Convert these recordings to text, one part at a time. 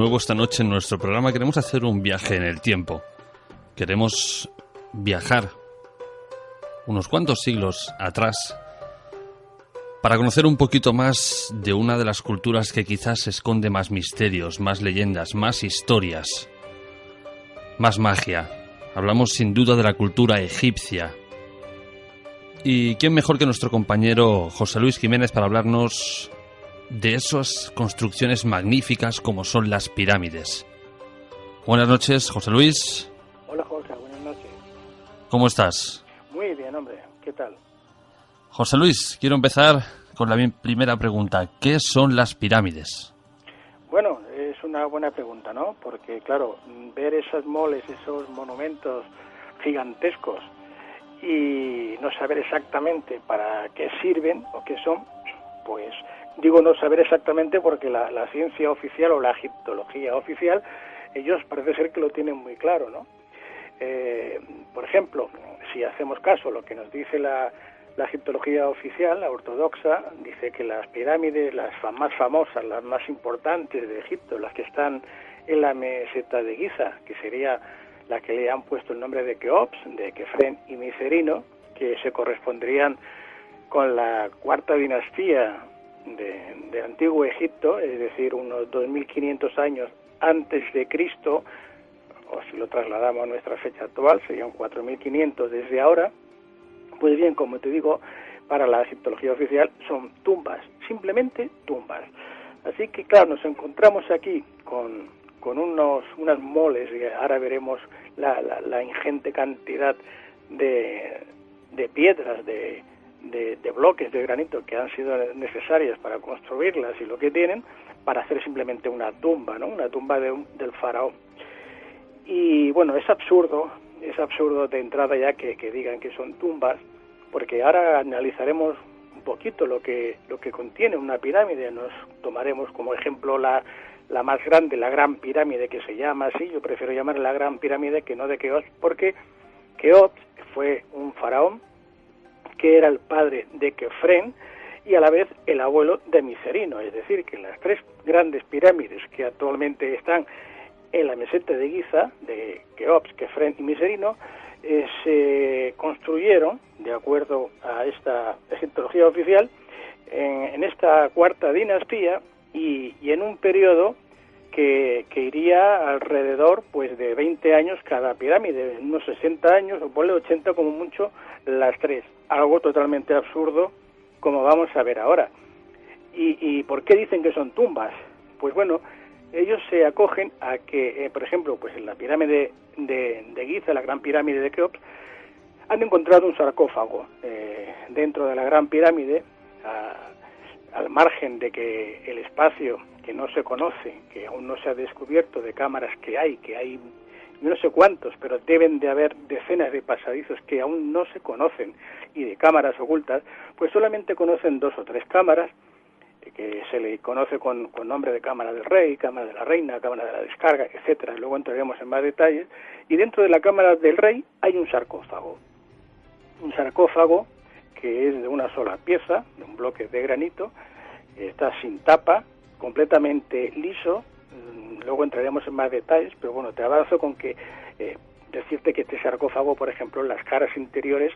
nuevo esta noche en nuestro programa. Queremos hacer un viaje en el tiempo. Queremos viajar unos cuantos siglos atrás para conocer un poquito más de una de las culturas que quizás esconde más misterios, más leyendas, más historias, más magia. Hablamos sin duda de la cultura egipcia. ¿Y quién mejor que nuestro compañero José Luis Jiménez para hablarnos de esas construcciones magníficas como son las pirámides? Buenas noches, José Luis. Hola, Jorge, buenas noches. ¿Cómo estás? Muy bien, hombre, ¿qué tal? José Luis, quiero empezar con la primera pregunta. ¿Qué son las pirámides? Bueno, es una buena pregunta, ¿no? Porque, claro, ver esas moles, esos monumentos gigantescos y no saber exactamente para qué sirven o qué son, pues digo no saber exactamente porque la ciencia oficial o la egiptología oficial, ellos parece ser que lo tienen muy claro, ¿no? Por ejemplo, si hacemos caso a lo que nos dice la egiptología oficial, la ortodoxa, dice que las pirámides, las más famosas, las más importantes de Egipto, las que están en la meseta de Giza, que sería la que le han puesto el nombre de Keops, de Kefren y Micerino, que se corresponderían con la cuarta dinastía de antiguo Egipto, es decir, unos 2500 años antes de Cristo, o si lo trasladamos a nuestra fecha actual, serían 4500 desde ahora. Pues bien, como te digo, para la egiptología oficial son tumbas, simplemente tumbas. Así que, claro, nos encontramos aquí con unas moles, y ahora veremos la ingente cantidad de piedras, de bloques de granito que han sido necesarias para construirlas y lo que tienen para hacer simplemente una tumba, ¿no? Una tumba del faraón. Y bueno, es absurdo de entrada ya que digan que son tumbas, porque ahora analizaremos un poquito lo que contiene una pirámide. Nos tomaremos como ejemplo la más grande, la Gran Pirámide, que se llama así. Yo prefiero llamarla la Gran Pirámide que no de Keops, porque Keops fue un faraón que era el padre de Kefren y a la vez el abuelo de Micerino, es decir, que las tres grandes pirámides que actualmente están en la meseta de Giza, de Keops, Kefren y Micerino, se construyeron, de acuerdo a esta egiptología oficial, en esta cuarta dinastía y en un periodo que iría alrededor pues de 20 años cada pirámide, unos 60 años, o ponle 80 como mucho, las tres. Algo totalmente absurdo, como vamos a ver ahora. ¿Y por qué dicen que son tumbas? Pues bueno, ellos se acogen a que, por ejemplo, pues en la pirámide de Giza, la Gran Pirámide de Keops, han encontrado un sarcófago dentro de la Gran Pirámide, al margen de que el espacio que no se conoce, que aún no se ha descubierto, de cámaras que hay no sé cuántos, pero deben de haber decenas de pasadizos que aún no se conocen y de cámaras ocultas, pues solamente conocen 2 o 3 cámaras que se le conoce con nombre de cámara del rey, cámara de la reina, cámara de la descarga, etcétera. Luego entraremos en más detalles. Y dentro de la cámara del rey hay un sarcófago que es de una sola pieza, de un bloque de granito, está sin tapa, completamente liso. Luego entraremos en más detalles, pero bueno, te avanzo con que decirte que este sarcófago, por ejemplo, las caras interiores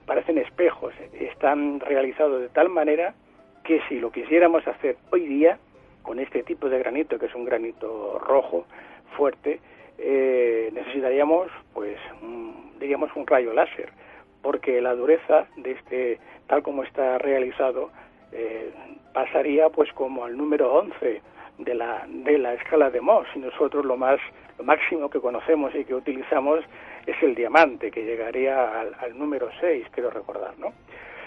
parecen espejos, están realizados de tal manera que si lo quisiéramos hacer hoy día con este tipo de granito, que es un granito rojo fuerte, necesitaríamos pues diríamos un rayo láser, porque la dureza de este, tal como está realizado, pasaría pues como al número 11 de la escala de Mohs, y nosotros lo máximo que conocemos y que utilizamos es el diamante, que llegaría al número 6, quiero recordar, ¿no?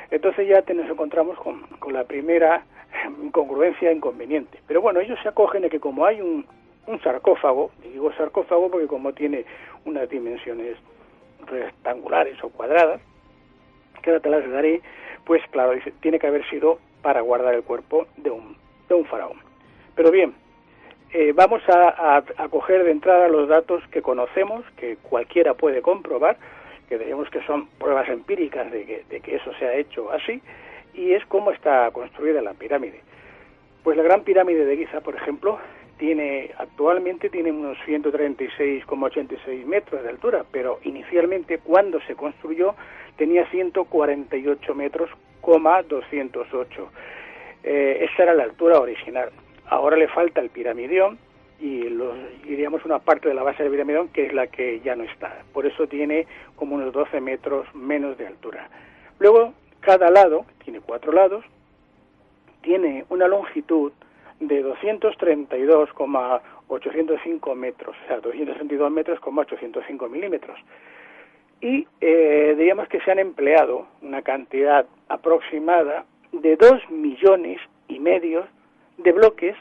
Entonces ya nos encontramos con la primera incongruencia inconveniente. Pero bueno, ellos se acogen a que como hay un sarcófago, y digo sarcófago porque como tiene unas dimensiones rectangulares o cuadradas, que ahora te las daré, pues claro, tiene que haber sido para guardar el cuerpo de un faraón. Pero bien, vamos a coger de entrada los datos que conocemos, que cualquiera puede comprobar, que digamos que son pruebas empíricas de que eso se ha hecho así, y es cómo está construida la pirámide. Pues la Gran Pirámide de Giza, por ejemplo, actualmente tiene unos 136,86 metros de altura, pero inicialmente cuando se construyó tenía 148 metros, 208. Esa era la altura original. Ahora le falta el piramidión y diríamos una parte de la base del piramidión que es la que ya no está. Por eso tiene como unos 12 metros menos de altura. Luego, cada lado, tiene 4 lados, tiene una longitud de 232,805 metros, o sea, 232 metros, 805 milímetros. Y diríamos que se han empleado una cantidad aproximada de 2,5 millones de bloques.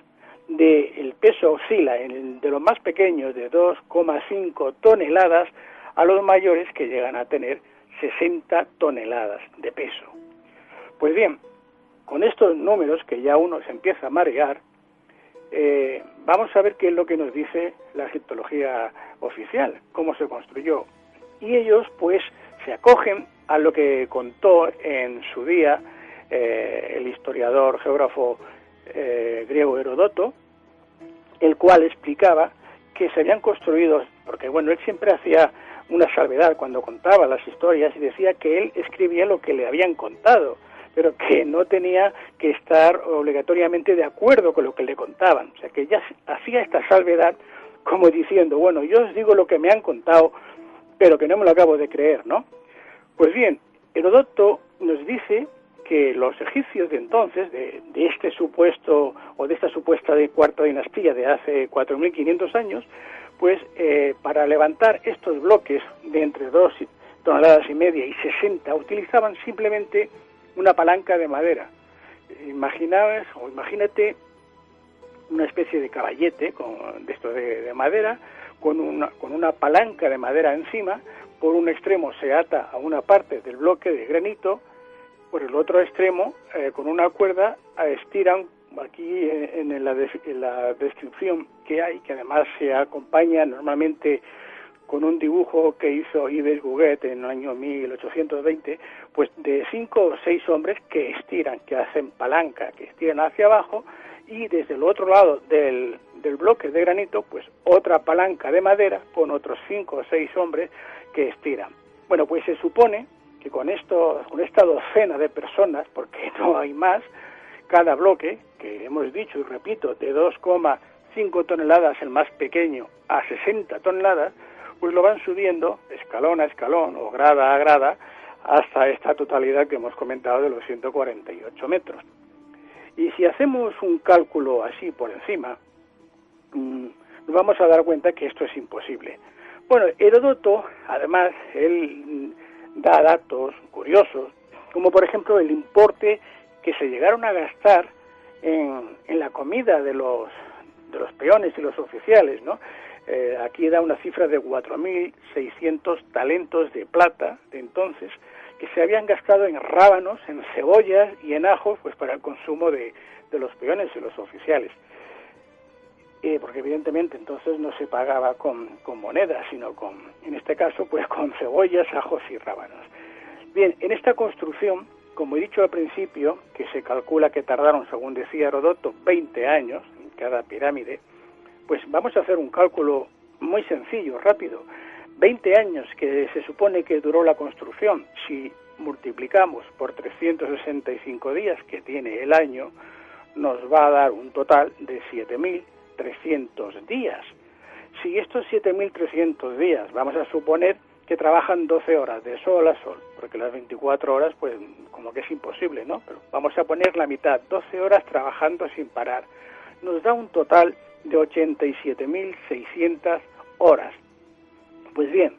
El peso oscila de los más pequeños de 2,5 toneladas a los mayores que llegan a tener 60 toneladas de peso. Pues bien, con estos números que ya uno se empieza a marear, vamos a ver qué es lo que nos dice la egiptología oficial, cómo se construyó. Y ellos pues se acogen a lo que contó en su día el historiador geógrafo griego Heródoto, el cual explicaba que se habían construido, porque bueno, él siempre hacía una salvedad cuando contaba las historias y decía que él escribía lo que le habían contado, pero que no tenía que estar obligatoriamente de acuerdo con lo que le contaban. O sea, que ya hacía esta salvedad como diciendo, bueno, yo os digo lo que me han contado, pero que no me lo acabo de creer, ¿no? Pues bien, Heródoto nos dice que los egipcios de entonces, de este supuesto, o de esta supuesta cuarta dinastía de hace 4.500 años, pues para levantar estos bloques de entre 2 toneladas y media y 60, utilizaban simplemente una palanca de madera. Imagínate una especie de caballete de esto de madera, con una palanca de madera encima. Por un extremo se ata a una parte del bloque de granito, por el otro extremo, con una cuerda, estiran, aquí en la descripción que hay, que además se acompaña normalmente con un dibujo que hizo Yves Gouguet en el año 1820, pues de 5 o 6 hombres que estiran, que hacen palanca, que estiran hacia abajo, y desde el otro lado del bloque de granito, pues otra palanca de madera con otros 5 o 6 hombres que estiran. Bueno, pues se supone que con esta docena de personas, porque no hay más, cada bloque, que hemos dicho y repito, de 2,5 toneladas el más pequeño a 60 toneladas, pues lo van subiendo escalón a escalón o grada a grada hasta esta totalidad que hemos comentado de los 148 metros. Y si hacemos un cálculo así por encima, nos vamos a dar cuenta que esto es imposible. Bueno, Heródoto, además, él da datos curiosos, como por ejemplo el importe que se llegaron a gastar en la comida de los peones y los oficiales, ¿no? Aquí da una cifra de 4.600 talentos de plata de entonces, que se habían gastado en rábanos, en cebollas y en ajos, pues para el consumo de los peones y los oficiales. Porque evidentemente entonces no se pagaba con monedas, sino en este caso, pues con cebollas, ajos y rábanos. Bien, en esta construcción, como he dicho al principio, que se calcula que tardaron, según decía Heródoto, 20 años en cada pirámide, pues vamos a hacer un cálculo muy sencillo, rápido. 20 años que se supone que duró la construcción, si multiplicamos por 365 días que tiene el año, nos va a dar un total de 7.300 días. Si estos 7.300 días, vamos a suponer que trabajan 12 horas de sol a sol, porque las 24 horas pues como que es imposible, ¿no? Pero vamos a poner la mitad, 12 horas trabajando sin parar. Nos da un total de 87.600 horas. Pues bien,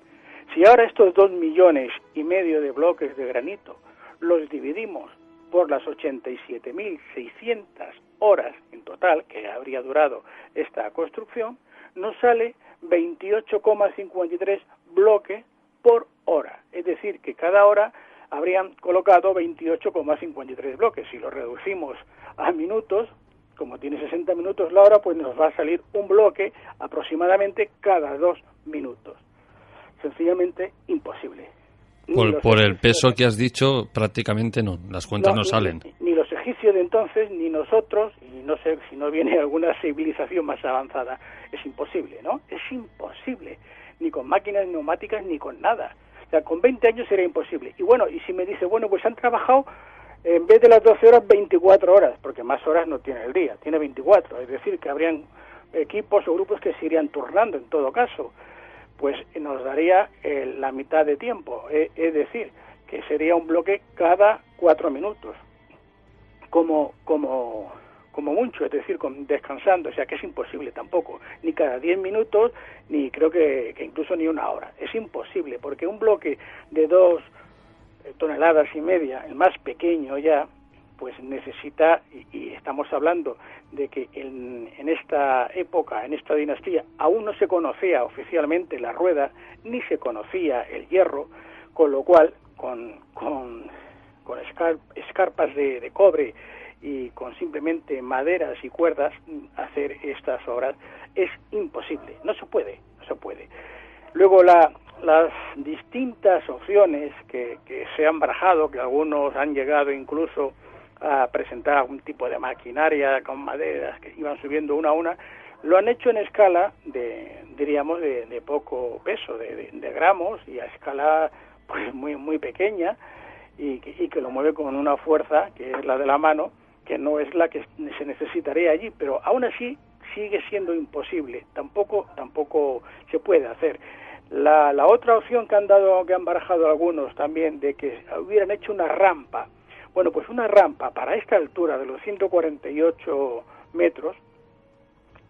si ahora estos 2,5 millones de bloques de granito los dividimos por las 87.600 horas en total que habría durado esta construcción, nos sale 28,53 bloques por hora. Es decir, que cada hora habrían colocado 28,53 bloques. Si lo reducimos a minutos, como tiene 60 minutos la hora, pues nos va a salir un bloque aproximadamente cada 2 minutos. Sencillamente imposible. Por el peso que has dicho, prácticamente no, las cuentas no salen. Ni los egipcios de entonces, ni nosotros, y no sé si no viene alguna civilización más avanzada, es imposible, ¿no? Es imposible, ni con máquinas neumáticas ni con nada. O sea, con 20 años sería imposible. Y bueno, y si me dice, bueno, pues han trabajado en vez de las 12 horas, 24 horas, porque más horas no tiene el día, tiene 24, es decir, que habrían equipos o grupos que se irían turnando en todo caso, pues nos daría la mitad de tiempo, es decir, que sería un bloque cada 4 minutos, como mucho, es decir, descansando, o sea que es imposible tampoco, ni cada 10 minutos, ni creo que incluso ni una hora, es imposible, porque un bloque de 2 toneladas y media, el más pequeño ya, pues necesita, y estamos hablando de que en esta época, en esta dinastía, aún no se conocía oficialmente la rueda, ni se conocía el hierro, con lo cual, con escarpas de cobre y con simplemente maderas y cuerdas, hacer estas obras es imposible, no se puede. Luego las distintas opciones que se han barajado, que algunos han llegado incluso a presentar algún tipo de maquinaria con maderas que iban subiendo una a una, lo han hecho en escala diríamos de poco peso, de gramos, y a escala pues muy pequeña, y que lo mueve con una fuerza que es la de la mano, que no es la que se necesitaría allí, pero aún así sigue siendo imposible, tampoco se puede hacer. La otra opción que han barajado algunos también, de que hubieran hecho una rampa. Bueno, pues una rampa para esta altura de los 148 metros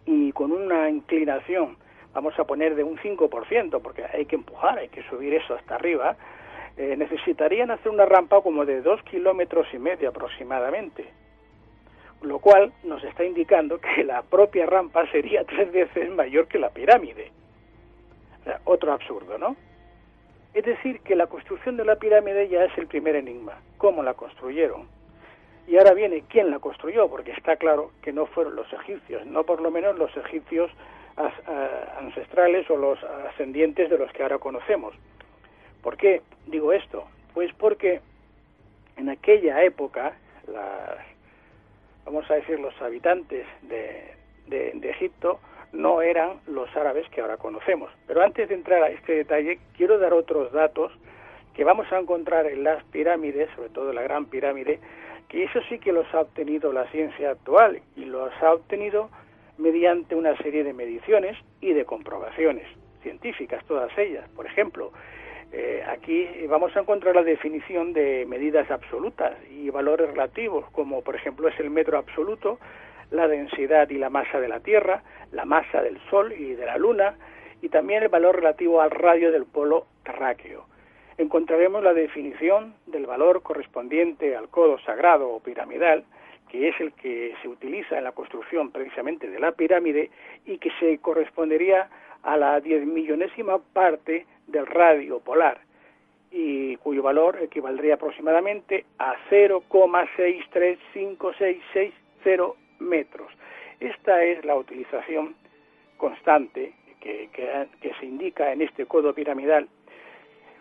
y con una inclinación, vamos a poner de un 5%, porque hay que empujar, hay que subir eso hasta arriba, necesitarían hacer una rampa como de 2,5 kilómetros aproximadamente, lo cual nos está indicando que la propia rampa sería 3 veces mayor que la pirámide. O sea, otro absurdo, ¿no? Es decir, que la construcción de la pirámide ya es el primer enigma. ¿Cómo la construyeron? Y ahora viene quién la construyó, porque está claro que no fueron los egipcios, no por lo menos los egipcios ancestrales o los ascendientes de los que ahora conocemos. ¿Por qué digo esto? Pues porque en aquella época, vamos a decir, los habitantes de Egipto no eran los árabes que ahora conocemos. Pero antes de entrar a este detalle, quiero dar otros datos que vamos a encontrar en las pirámides, sobre todo la Gran Pirámide, que eso sí que los ha obtenido la ciencia actual, y los ha obtenido mediante una serie de mediciones y de comprobaciones científicas, todas ellas. Por ejemplo, aquí vamos a encontrar la definición de medidas absolutas y valores relativos, como por ejemplo es el metro absoluto, la densidad y la masa de la Tierra, la masa del Sol y de la Luna, y también el valor relativo al radio del polo terráqueo. Encontraremos la definición del valor correspondiente al codo sagrado o piramidal, que es el que se utiliza en la construcción precisamente de la pirámide y que se correspondería a la 10.000.000ª parte del radio polar, y cuyo valor equivaldría aproximadamente a 0,635660 metros. Esta es la utilización constante que se indica en este codo piramidal.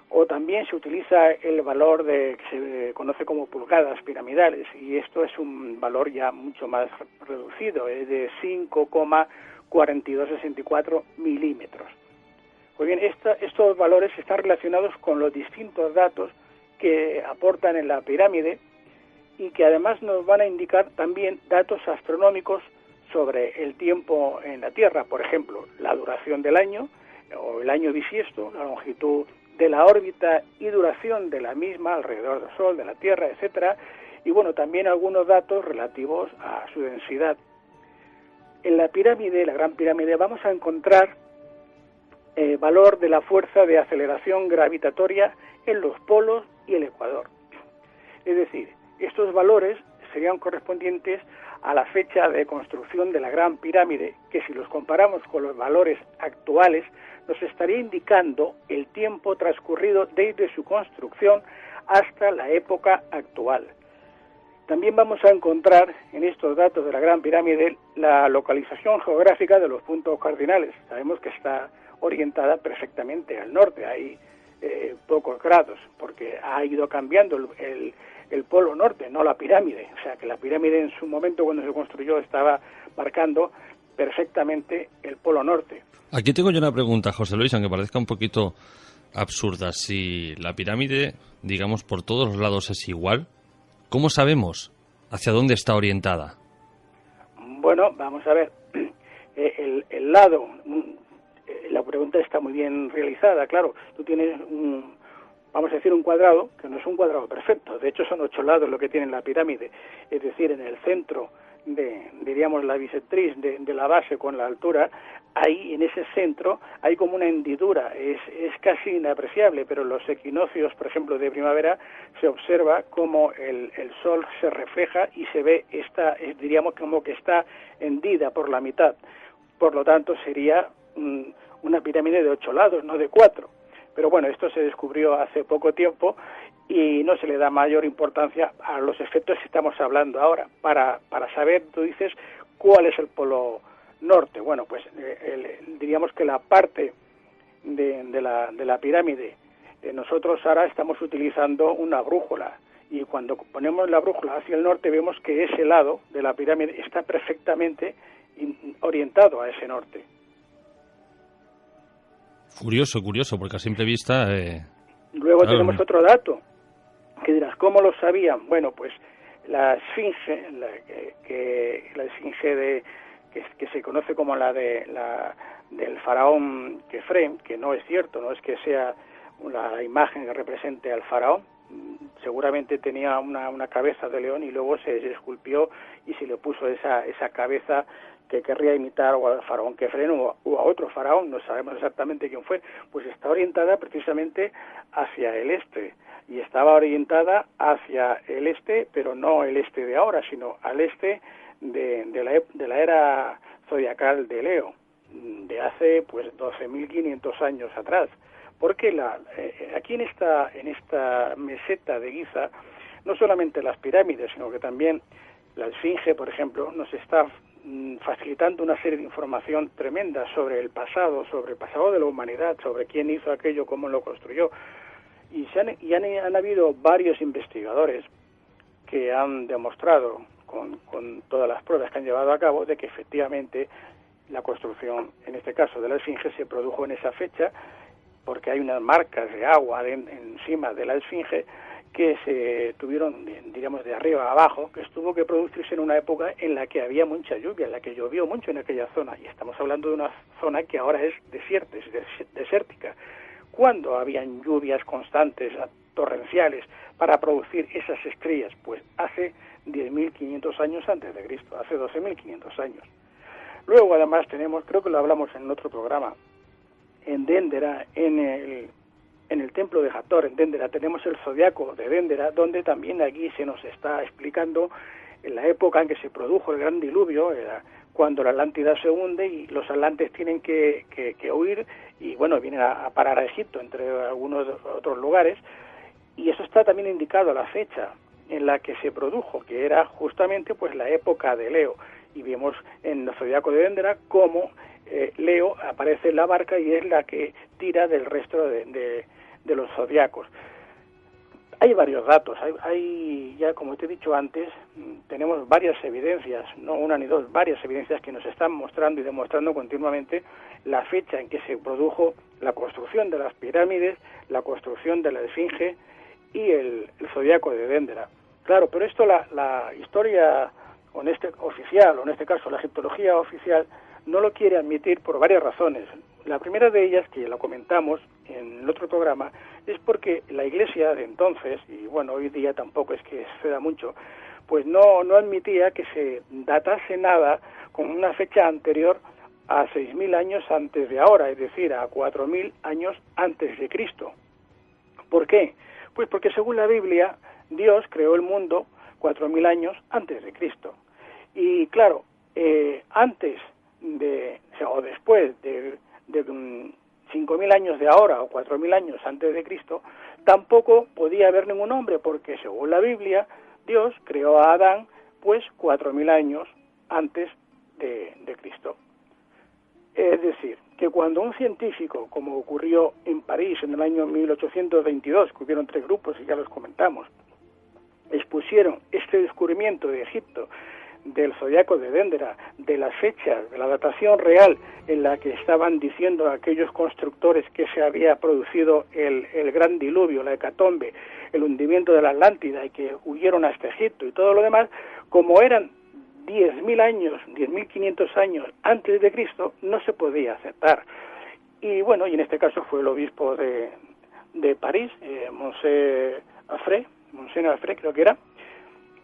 O también se utiliza el valor que se conoce como pulgadas piramidales, y esto es un valor ya mucho más reducido, es de 5,4264 milímetros. Pues bien, estos valores están relacionados con los distintos datos que aportan en la pirámide, y que además nos van a indicar también datos astronómicos sobre el tiempo en la Tierra, por ejemplo, la duración del año o el año bisiesto, la longitud de la órbita y duración de la misma alrededor del Sol, de la Tierra, etcétera, y bueno, también algunos datos relativos a su densidad. En la pirámide, la Gran Pirámide, vamos a encontrar valor de la fuerza de aceleración gravitatoria en los polos y el ecuador. Es decir, estos valores serían correspondientes a la fecha de construcción de la Gran Pirámide, que si los comparamos con los valores actuales, nos estaría indicando el tiempo transcurrido desde su construcción hasta la época actual. También vamos a encontrar en estos datos de la Gran Pirámide la localización geográfica de los puntos cardinales. Sabemos que está orientada perfectamente al norte, hay pocos grados, porque ha ido cambiando el el polo norte, no la pirámide. O sea, que la pirámide en su momento, cuando se construyó, estaba marcando perfectamente el polo norte. Aquí tengo yo una pregunta, José Luis, aunque parezca un poquito absurda. Si la pirámide, digamos, por todos los lados es igual, ¿cómo sabemos hacia dónde está orientada? Bueno, vamos a ver. El lado, la pregunta está muy bien realizada, claro. Tú tienes vamos a decir, un cuadrado, que no es un cuadrado perfecto. De hecho, son 8 lados lo que tiene la pirámide. Es decir, en el centro diríamos, la bisectriz de la base con la altura, ahí, en ese centro, hay como una hendidura. Es casi inapreciable, pero en los equinoccios, por ejemplo, de primavera, se observa como el sol se refleja y se ve diríamos, como que está hendida por la mitad. Por lo tanto, sería una pirámide de 8 lados, no de 4. Pero bueno, esto se descubrió hace poco tiempo y no se le da mayor importancia a los efectos que estamos hablando ahora. Para saber, tú dices, cuál es el polo norte. Bueno, pues diríamos que la parte de la pirámide, nosotros ahora estamos utilizando una brújula, y cuando ponemos la brújula hacia el norte vemos que ese lado de la pirámide está perfectamente orientado a ese norte. Curioso, porque a simple vista... Luego claro, tenemos otro dato, que dirás, ¿cómo lo sabían? Bueno, pues la esfinge, la esfinge que se conoce como del faraón Kefren, que no es cierto, no es que sea la imagen que represente al faraón, seguramente tenía una cabeza de león y luego se esculpió y se le puso esa cabeza que querría imitar o al faraón Kefren o a otro faraón, no sabemos exactamente quién fue. Pues está orientada precisamente hacia el este, y estaba orientada hacia el este, pero no el este de ahora, sino al este de la era zodiacal de Leo, de hace pues 12.500 años atrás. Porque aquí en esta meseta de Giza, no solamente las pirámides, sino que también la esfinge, por ejemplo, nos está facilitando una serie de información tremenda sobre el pasado de la humanidad, sobre quién hizo aquello, cómo lo construyó. Y han habido varios investigadores que han demostrado, con todas las pruebas que han llevado a cabo, de que efectivamente la construcción, en este caso de la esfinge, se produjo en esa fecha, porque hay unas marcas de agua encima de la esfinge que se tuvieron, diríamos, de arriba a abajo, que tuvo que producirse en una época en la que había mucha lluvia, en la que llovió mucho en aquella zona, y estamos hablando de una zona que ahora es desierta, es desértica. ¿Cuándo habían lluvias constantes, torrenciales, para producir esas estrellas? Pues hace 10.500 años antes de Cristo, hace 12.500 años. Luego, además, tenemos, creo que lo hablamos en otro programa, en Déndera, en el templo de Hathor, en Déndera, tenemos el zodiaco de Déndera, donde también aquí se nos está explicando en la época en que se produjo el gran diluvio, cuando la Atlántida se hunde y los atlantes tienen que huir, y bueno, vienen a parar a Egipto, entre algunos otros lugares, y eso está también indicado la fecha en la que se produjo, que era justamente pues la época de Leo, y vemos en el zodiaco de Déndera cómo Leo aparece en la barca y es la que tira del resto de los zodiacos. Hay varios datos, hay ya, como te he dicho antes, tenemos varias evidencias, no una ni dos, varias evidencias que nos están mostrando y demostrando continuamente la fecha en que se produjo la construcción de las pirámides, la construcción de la esfinge y el zodiaco de Déndera. Claro, pero esto la historia oficial, o en este caso la egiptología oficial, no lo quiere admitir por varias razones. La primera de ellas, que lo comentamos en el otro programa, es porque la Iglesia de entonces, y bueno, hoy día tampoco es que se da mucho, pues no admitía que se datase nada con una fecha anterior a 6.000 años antes de ahora, es decir, a 4.000 años antes de Cristo. ¿Por qué? Pues porque según la Biblia, Dios creó el mundo 4.000 años antes de Cristo. Y claro, antes o después de 5.000 años de ahora o 4.000 años antes de Cristo, tampoco podía haber ningún hombre, porque según la Biblia, Dios creó a Adán pues 4.000 años antes de Cristo. Es decir, que cuando un científico, como ocurrió en París en el año 1822, que hubieron 3 grupos y ya los comentamos, expusieron este descubrimiento de Egipto, del zodiaco de Dendera, de las fechas, de la datación real en la que estaban diciendo aquellos constructores que se había producido el gran diluvio, la hecatombe, el hundimiento de la Atlántida y que huyeron hasta Egipto y todo lo demás, como eran 10.000 años, 10.500 años antes de Cristo, no se podía aceptar. Y bueno, y en este caso fue el obispo de París, Monsieur Affray creo que era,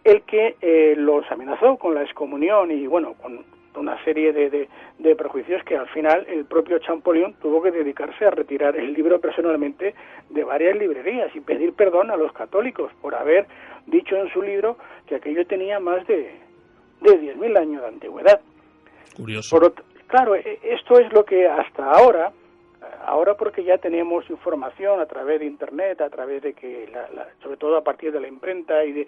el que los amenazó con la excomunión y bueno, con una serie de prejuicios que al final el propio Champollion tuvo que dedicarse a retirar el libro personalmente de varias librerías y pedir perdón a los católicos por haber dicho en su libro que aquello tenía más de 10.000 años de antigüedad. Curioso. Claro, esto es lo que hasta ahora porque ya tenemos información a través de Internet, a través de que, sobre todo a partir de la imprenta y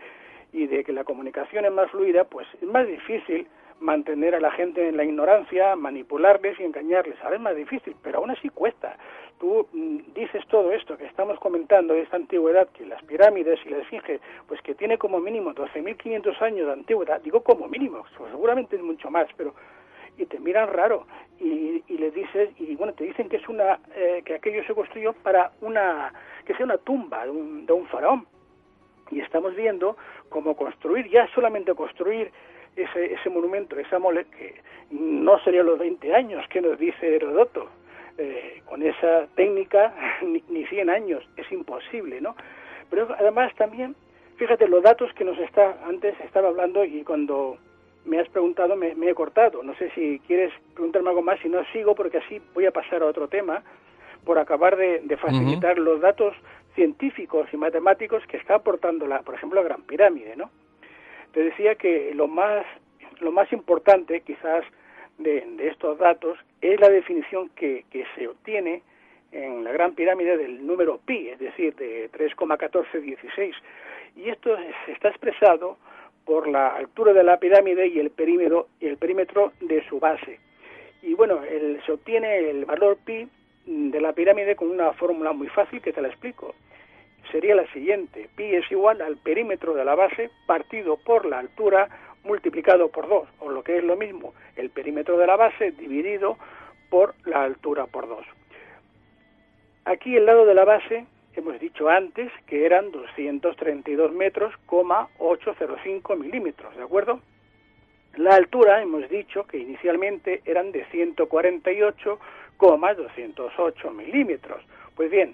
de que la comunicación es más fluida, pues es más difícil mantener a la gente en la ignorancia, manipularles y engañarles. Ahora es más difícil, pero aún así cuesta. Tú dices todo esto que estamos comentando de esta antigüedad, que las pirámides y la esfinge, pues que tiene como mínimo 12.500 años de antigüedad, digo como mínimo, pues seguramente es mucho más, pero y te miran raro y les dices, y bueno, te dicen que es que aquello se construyó para que sea una tumba de un faraón. Y estamos viendo cómo construir, ya solamente construir ese monumento, esa mole, que no serían los 20 años que nos dice Heródoto, con esa técnica ni 100 años, es imposible, ¿no? Pero además también, fíjate, los datos que antes estaba hablando y cuando me has preguntado me he cortado. No sé si quieres preguntarme algo más, si no sigo, porque así voy a pasar a otro tema, por acabar de facilitar los datos científicos y matemáticos que está aportando por ejemplo, la Gran Pirámide, ¿no? Te decía que lo más importante, quizás, de estos datos es la definición que se obtiene en la Gran Pirámide del número pi, es decir, de 3,1416. Y esto está expresado por la altura de la pirámide y el perímetro de su base. Y bueno, se obtiene el valor pi de la pirámide con una fórmula muy fácil que te la explico. Sería la siguiente: pi es igual al perímetro de la base partido por la altura multiplicado por 2, o lo que es lo mismo, el perímetro de la base dividido por la altura por 2. Aquí el lado de la base, hemos dicho antes que eran 232 metros, 805 milímetros, ¿de acuerdo? La altura, hemos dicho que inicialmente eran de 148,208 milímetros. Pues bien,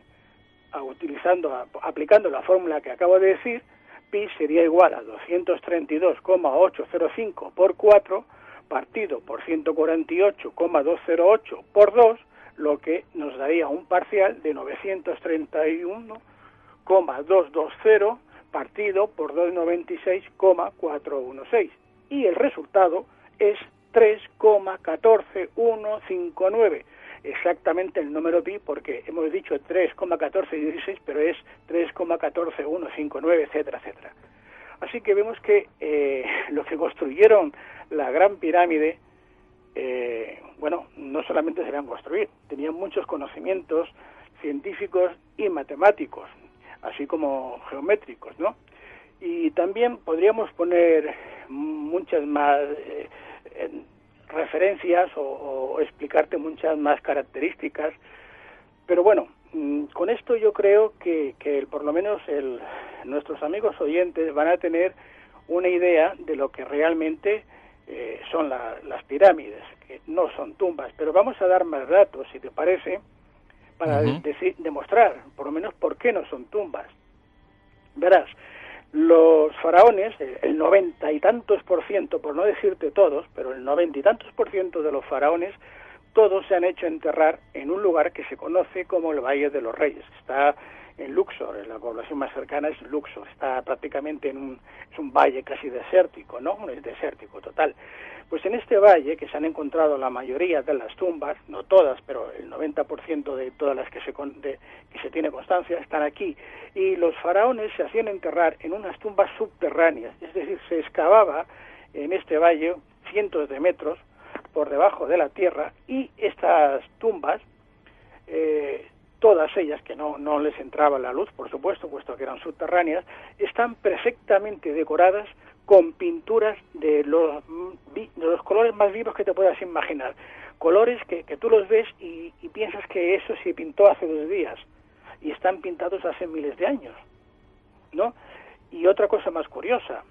aplicando la fórmula que acabo de decir, pi sería igual a 232,805 por 4 partido por 148,208 por 2, lo que nos daría un parcial de 931,220 partido por 296,416. Y el resultado es 3,14159. Exactamente el número pi, porque hemos dicho 3,1416, pero es 3,14159, etcétera, etcétera. Así que vemos que los que construyeron la Gran Pirámide, no solamente sabían construir, tenían muchos conocimientos científicos y matemáticos, así como geométricos, ¿no? Y también podríamos poner muchas más referencias o explicarte muchas más características, pero bueno, con esto yo creo que por lo menos nuestros amigos oyentes van a tener una idea de lo que realmente son las pirámides, que no son tumbas. Pero vamos a dar más datos, si te parece, para demostrar por lo menos por qué no son tumbas. Verás, los faraones, el 90 y tantos por ciento, por no decirte todos, pero el 90 y tantos por ciento de los faraones, todos se han hecho enterrar en un lugar que se conoce como el Valle de los Reyes. Está en Luxor, la población más cercana es Luxor, está prácticamente es un valle casi desértico, ¿no? Es desértico total. Pues en este valle, que se han encontrado la mayoría de las tumbas, no todas, pero el 90% de todas las que se tiene constancia están aquí, y los faraones se hacían enterrar en unas tumbas subterráneas, es decir, se excavaba en este valle cientos de metros por debajo de la tierra, y estas tumbas todas ellas, que no les entraba la luz, por supuesto, puesto que eran subterráneas, están perfectamente decoradas con pinturas de los colores más vivos que te puedas imaginar. Colores que tú los ves y piensas que eso se pintó hace 2 días, y están pintados hace miles de años, ¿no? Y otra cosa más curiosa,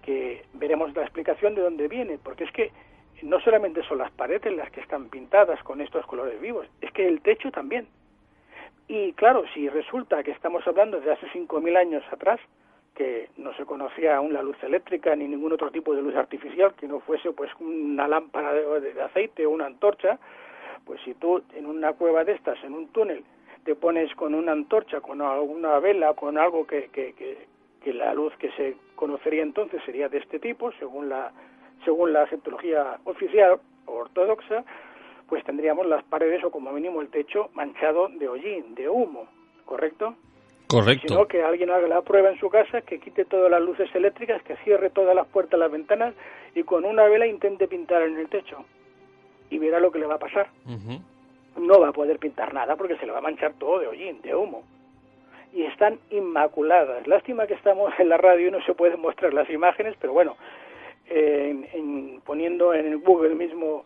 que veremos la explicación de dónde viene, porque es que no solamente son las paredes las que están pintadas con estos colores vivos, es que el techo también. Y claro, si resulta que estamos hablando de hace 5.000 años atrás, que no se conocía aún la luz eléctrica ni ningún otro tipo de luz artificial que no fuese pues una lámpara de aceite o una antorcha, pues si tú en una cueva de estas, en un túnel, te pones con una antorcha, con alguna vela, con algo que la luz que se conocería entonces sería de este tipo, según la cientología oficial o ortodoxa, pues tendríamos las paredes o como mínimo el techo manchado de hollín, de humo, ¿correcto? Correcto. Sino que alguien haga la prueba en su casa, que quite todas las luces eléctricas, que cierre todas las puertas, las ventanas y con una vela intente pintar en el techo y verá lo que le va a pasar. Uh-huh. No va a poder pintar nada porque se le va a manchar todo de hollín, de humo. Y están inmaculadas. Lástima que estamos en la radio y no se pueden mostrar las imágenes, pero bueno, poniendo en el Google mismo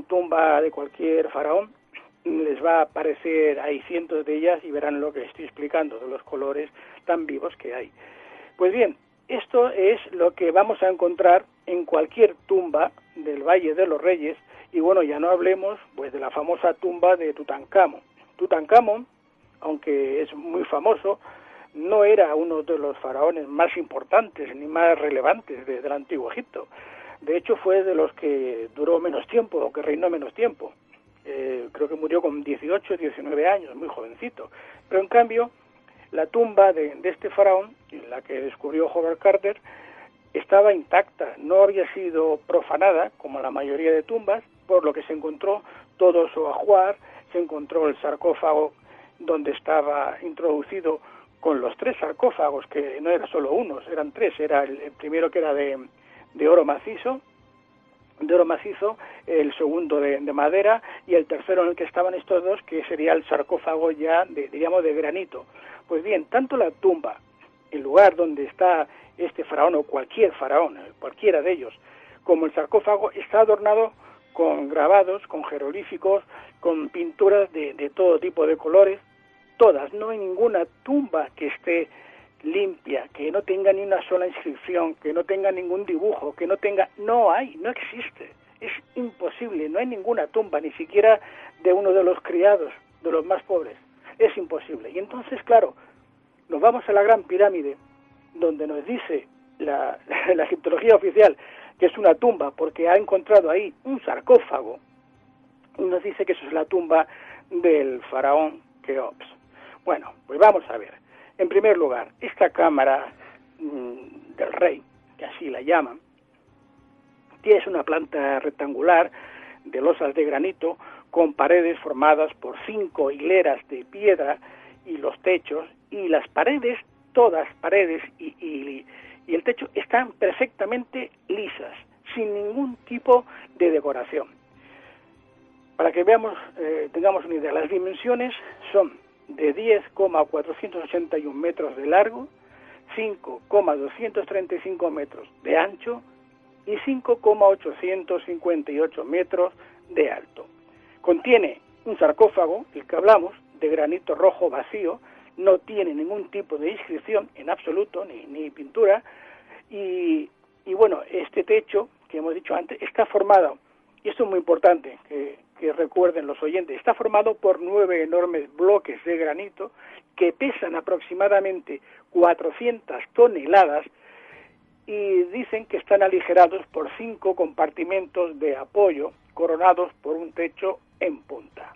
tumba de cualquier faraón, les va a aparecer, hay cientos de ellas y verán lo que estoy explicando, de los colores tan vivos que hay. Pues bien, esto es lo que vamos a encontrar en cualquier tumba del Valle de los Reyes, y bueno, ya no hablemos pues de la famosa tumba de Tutankamón. Tutankamón, aunque es muy famoso, no era uno de los faraones más importantes ni más relevantes del Antiguo Egipto. De hecho, fue de los que duró menos tiempo o que reinó menos tiempo. Creo que murió con 18, 19 años, muy jovencito. Pero en cambio, la tumba de este faraón, en la que descubrió Howard Carter, estaba intacta, no había sido profanada, como la mayoría de tumbas, por lo que se encontró todo su ajuar, se encontró el sarcófago donde estaba introducido con los 3 sarcófagos, que no era solo uno, eran 3, era el primero que era de oro macizo, el segundo de madera y el tercero en el que estaban estos 2, que sería el sarcófago ya de granito. Pues bien, tanto la tumba, el lugar donde está este faraón o cualquier faraón, cualquiera de ellos, como el sarcófago, está adornado con grabados, con jeroglíficos, con pinturas de todo tipo de colores, todas. No hay ninguna tumba que esté limpia, que no tenga ni una sola inscripción, que no tenga ningún dibujo, no existe, es imposible, no hay ninguna tumba, ni siquiera de uno de los criados, de los más pobres, es imposible. Y entonces, claro, nos vamos a la Gran Pirámide, donde nos dice la egiptología oficial que es una tumba porque ha encontrado ahí un sarcófago, y nos dice que eso es la tumba del faraón Keops. Bueno, pues vamos a ver. En primer lugar, esta cámara del rey, que así la llaman, es una planta rectangular de losas de granito con paredes formadas por 5 hileras de piedra y los techos, y las paredes, todas paredes y el techo están perfectamente lisas, sin ningún tipo de decoración. Para que veamos, tengamos una idea, las dimensiones son de 10,481 metros de largo, 5,235 metros de ancho y 5,858 metros de alto. Contiene un sarcófago, el que hablamos, de granito rojo vacío, no tiene ningún tipo de inscripción en absoluto, ni pintura, y bueno, este techo, que hemos dicho antes, está formado, y esto es muy importante, que recuerden los oyentes, está formado por 9 enormes bloques de granito que pesan aproximadamente 400 toneladas y dicen que están aligerados por 5 compartimentos de apoyo coronados por un techo en punta.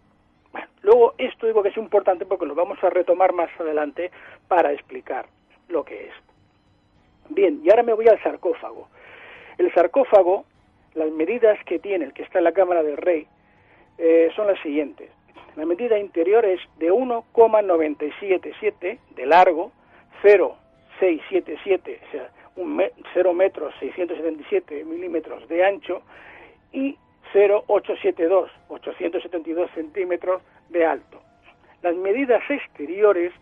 Bueno, luego esto digo que es importante porque lo vamos a retomar más adelante para explicar lo que es. Bien, y ahora me voy al sarcófago. El sarcófago, las medidas que tiene, el que está en la cámara del rey, son las siguientes. La medida interior es de 1,977 de largo, 0,677, o sea, 0 metros 677 milímetros de ancho y 0,872 centímetros de alto. Las medidas exteriores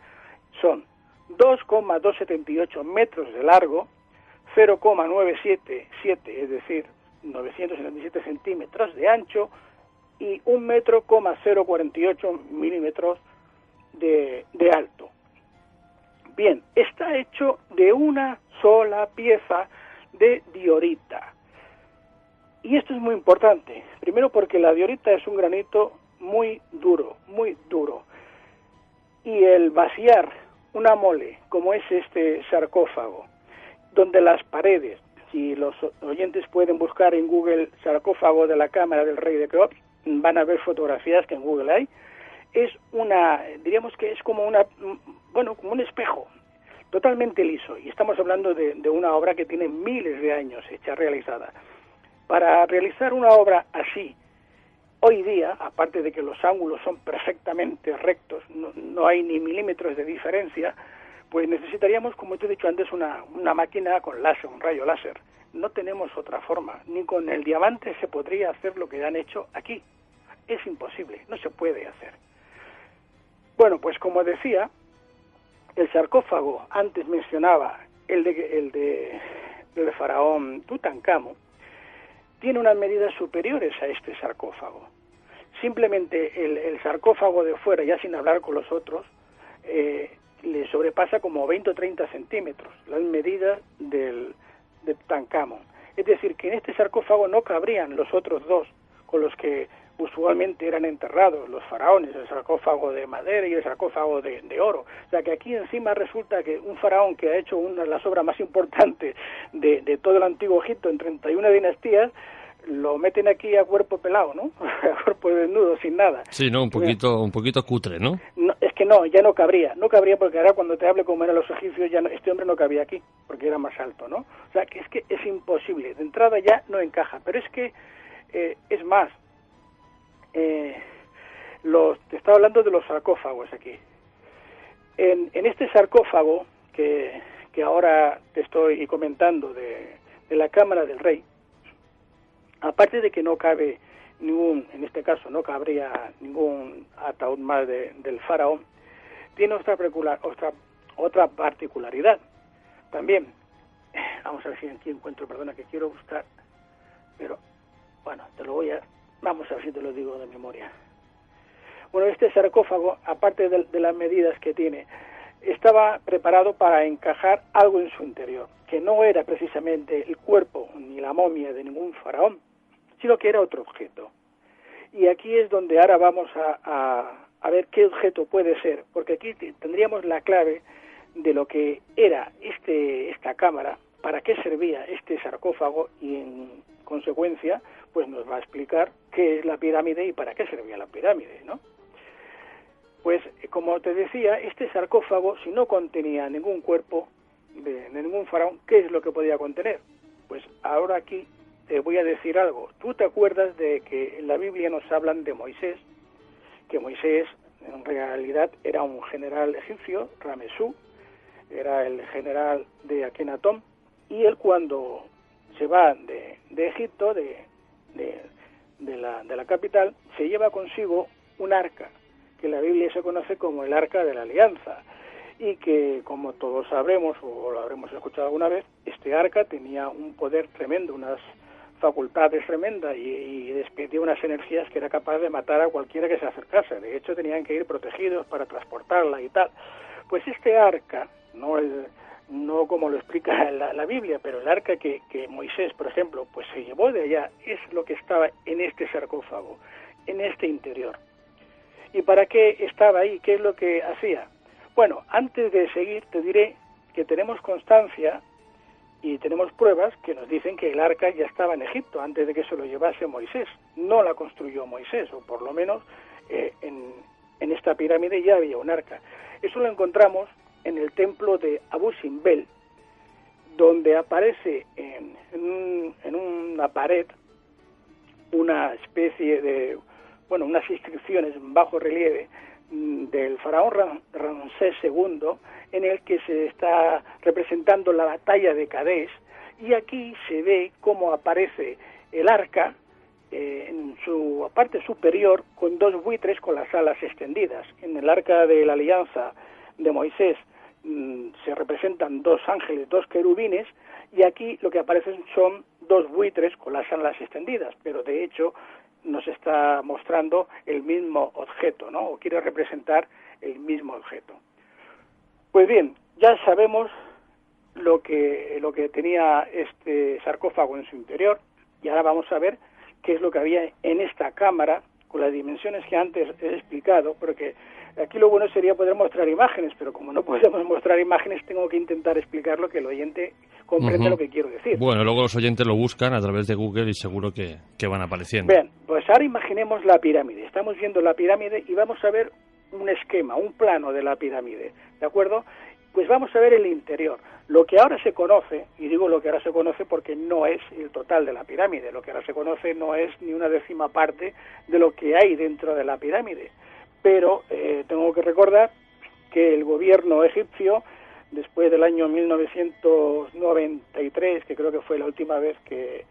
son 2,278 metros de largo, 0,977, es decir, 977 centímetros de ancho, y 1,048 milímetros de alto. Bien, está hecho de una sola pieza de diorita. Y esto es muy importante. Primero porque la diorita es un granito muy duro, muy duro. Y el vaciar una mole, como es este sarcófago, donde las paredes, si los oyentes pueden buscar en Google sarcófago de la cámara del rey de Keops, van a ver fotografías que en Google hay, es una, diríamos que es como una, bueno, como un espejo, totalmente liso. Y estamos hablando de una obra que tiene miles de años hecha, realizada. Para realizar una obra así, hoy día, aparte de que los ángulos son perfectamente rectos, no hay ni milímetros de diferencia, pues necesitaríamos, como te he dicho antes, una máquina con láser, un rayo láser. No tenemos otra forma, ni con el diamante se podría hacer lo que han hecho aquí. Es imposible, no se puede hacer. Bueno, pues como decía, el sarcófago, antes mencionaba el del faraón Tutankamón, tiene unas medidas superiores a este sarcófago. Simplemente el sarcófago de fuera, ya sin hablar con los otros, le sobrepasa como 20 o 30 centímetros las medidas de Tutankamón. Es decir, que en este sarcófago no cabrían los otros dos con los que usualmente eran enterrados los faraones, el sarcófago de madera y el sarcófago de oro. O sea que aquí encima resulta que un faraón que ha hecho una de las obras más importantes de todo el antiguo Egipto en 31 dinastías, lo meten aquí a cuerpo pelado, ¿no? A cuerpo desnudo, sin nada. Sí, ¿no? Un poquito cutre, ¿no? No, es que ya no cabría porque ahora cuando te hable como eran los egipcios, ya no, este hombre no cabía aquí, porque era más alto, ¿no? O sea, que es imposible, de entrada ya no encaja, pero es que, es más, te estaba hablando de los sarcófagos aquí. En este sarcófago que ahora te estoy comentando de la cámara del rey, aparte de que no cabe en este caso no cabría ningún ataúd más del faraón, tiene otra particularidad. También, vamos a ver si aquí encuentro, perdona que quiero buscar, pero bueno, vamos a ver si te lo digo de memoria. Bueno, este sarcófago, aparte de las medidas que tiene, estaba preparado para encajar algo en su interior, que no era precisamente el cuerpo ni la momia de ningún faraón, sino que era otro objeto. Y aquí es donde ahora vamos a ver qué objeto puede ser, porque aquí tendríamos la clave de lo que era esta cámara, para qué servía este sarcófago y en consecuencia pues nos va a explicar qué es la pirámide y para qué servía la pirámide, ¿no? Pues como te decía, este sarcófago, si no contenía ningún cuerpo de ningún faraón, ¿qué es lo que podía contener? Pues ahora aquí te voy a decir algo. ¿Tú te acuerdas de que en la Biblia nos hablan de Moisés? Que Moisés en realidad era un general egipcio, Ramesú, era el general de Akenatón, y él cuando se va de Egipto, de la capital, se lleva consigo un arca, que en la Biblia se conoce como el Arca de la Alianza, y que, como todos sabremos, o lo habremos escuchado alguna vez, este arca tenía un poder tremendo, unas facultades tremendas y despedía unas energías que era capaz de matar a cualquiera que se acercase. De hecho, tenían que ir protegidos para transportarla y tal. Pues este arca, no como lo explica la Biblia, pero el arca que Moisés, por ejemplo, pues se llevó de allá, es lo que estaba en este sarcófago, en este interior. ¿Y para qué estaba ahí? ¿Qué es lo que hacía? Bueno, antes de seguir te diré que tenemos constancia y tenemos pruebas que nos dicen que el arca ya estaba en Egipto antes de que se lo llevase Moisés. No la construyó Moisés, o por lo menos en esta pirámide ya había un arca. Eso lo encontramos en el templo de Abu Simbel, donde aparece en una pared una especie de, unas inscripciones en bajo relieve del faraón Ramsés II, en el que se está representando la batalla de Kadesh, y aquí se ve cómo aparece el arca en su parte superior con dos buitres con las alas extendidas. En el Arca de la Alianza de Moisés se representan dos ángeles, dos querubines, y aquí lo que aparecen son dos buitres con las alas extendidas, pero de hecho nos está mostrando el mismo objeto, ¿no? O quiere representar el mismo objeto. Pues bien, ya sabemos lo que tenía este sarcófago en su interior, y ahora vamos a ver qué es lo que había en esta cámara con las dimensiones que antes he explicado, porque aquí lo bueno sería poder mostrar imágenes, pero como no podemos mostrar imágenes, tengo que intentar explicar lo que el oyente comprenda lo que quiero decir. Bueno, luego los oyentes lo buscan a través de Google y seguro que van apareciendo. Bien, pues ahora imaginemos la pirámide. Estamos viendo la pirámide y vamos a ver un esquema, un plano de la pirámide, ¿de acuerdo? Pues vamos a ver el interior. Lo que ahora se conoce, y digo lo que ahora se conoce porque no es el total de la pirámide, lo que ahora se conoce no es ni una décima parte de lo que hay dentro de la pirámide. Pero tengo que recordar que el gobierno egipcio, después del año 1993, que creo que fue la última vez que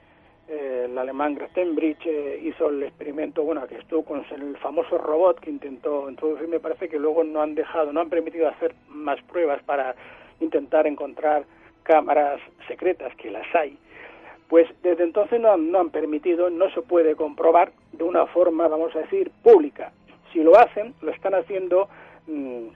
el alemán Grafenbridge hizo el experimento, bueno, que estuvo con el famoso robot que intentó introducir, me parece que luego no han permitido hacer más pruebas para intentar encontrar cámaras secretas, que las hay. Pues desde entonces no han permitido, no se puede comprobar de una forma, vamos a decir, pública. Si lo hacen, lo están haciendo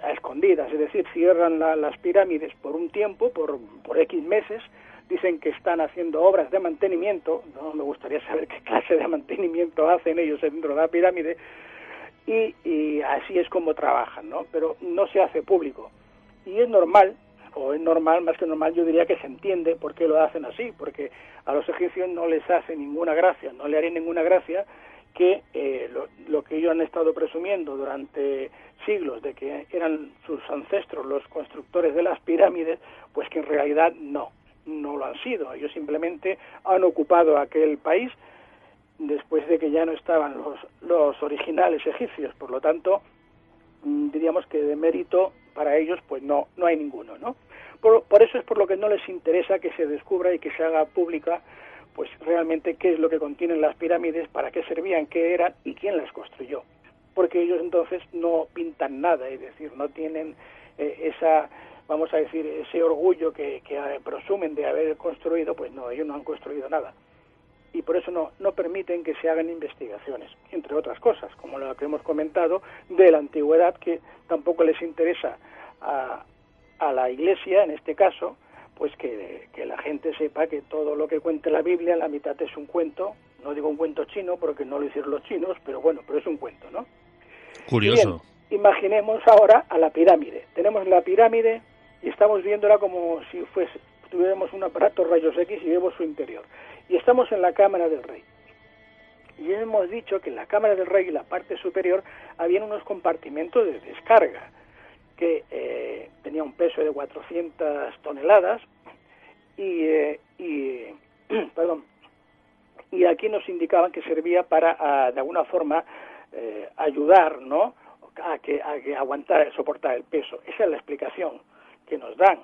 a escondidas, es decir, cierran las pirámides por un tiempo, por X meses, dicen que están haciendo obras de mantenimiento, no me gustaría saber qué clase de mantenimiento hacen ellos dentro de la pirámide, y así es como trabajan, ¿no? Pero no se hace público. Y es normal, más que normal, yo diría que se entiende por qué lo hacen así, porque a los egipcios no les hace ninguna gracia, no le haría ninguna gracia que lo que ellos han estado presumiendo durante siglos de que eran sus ancestros los constructores de las pirámides, pues que en realidad no lo han sido. Ellos simplemente han ocupado aquel país después de que ya no estaban los originales egipcios. Por lo tanto, diríamos que de mérito para ellos pues no hay ninguno, ¿no? Por eso es por lo que no les interesa que se descubra y que se haga pública pues realmente qué es lo que contienen las pirámides, para qué servían, qué eran y quién las construyó. Porque ellos entonces no pintan nada, es decir, no tienen vamos a decir, ese orgullo que presumen de haber construido, pues no, ellos no han construido nada. Y por eso no permiten que se hagan investigaciones, entre otras cosas, como lo que hemos comentado, de la antigüedad, que tampoco les interesa a la Iglesia, en este caso, pues que la gente sepa que todo lo que cuenta la Biblia, la mitad es un cuento, no digo un cuento chino, porque no lo hicieron los chinos, pero bueno, pero es un cuento, ¿no? Curioso. Bien, imaginemos ahora a la pirámide. Tenemos la pirámide y estamos viéndola como si tuviéramos un aparato rayos X y vemos su interior. Y estamos en la cámara del rey. Y hemos dicho que en la cámara del rey, en la parte superior, habían unos compartimentos de descarga que tenía un peso de 400 toneladas y aquí nos indicaban que servía para de alguna forma ayudar, ¿no?, a que soportar el peso. Esa es la explicación que nos dan,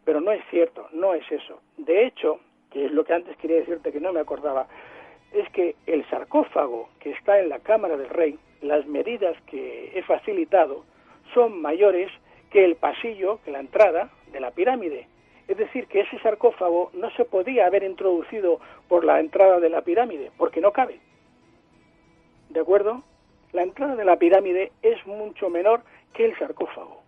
pero no es cierto, no es eso. De hecho, que es lo que antes quería decirte que no me acordaba, es que el sarcófago que está en la cámara del rey, las medidas que he facilitado son mayores que el pasillo, que la entrada de la pirámide. Es decir, que ese sarcófago no se podía haber introducido por la entrada de la pirámide, porque no cabe. ¿De acuerdo? La entrada de la pirámide es mucho menor que el sarcófago.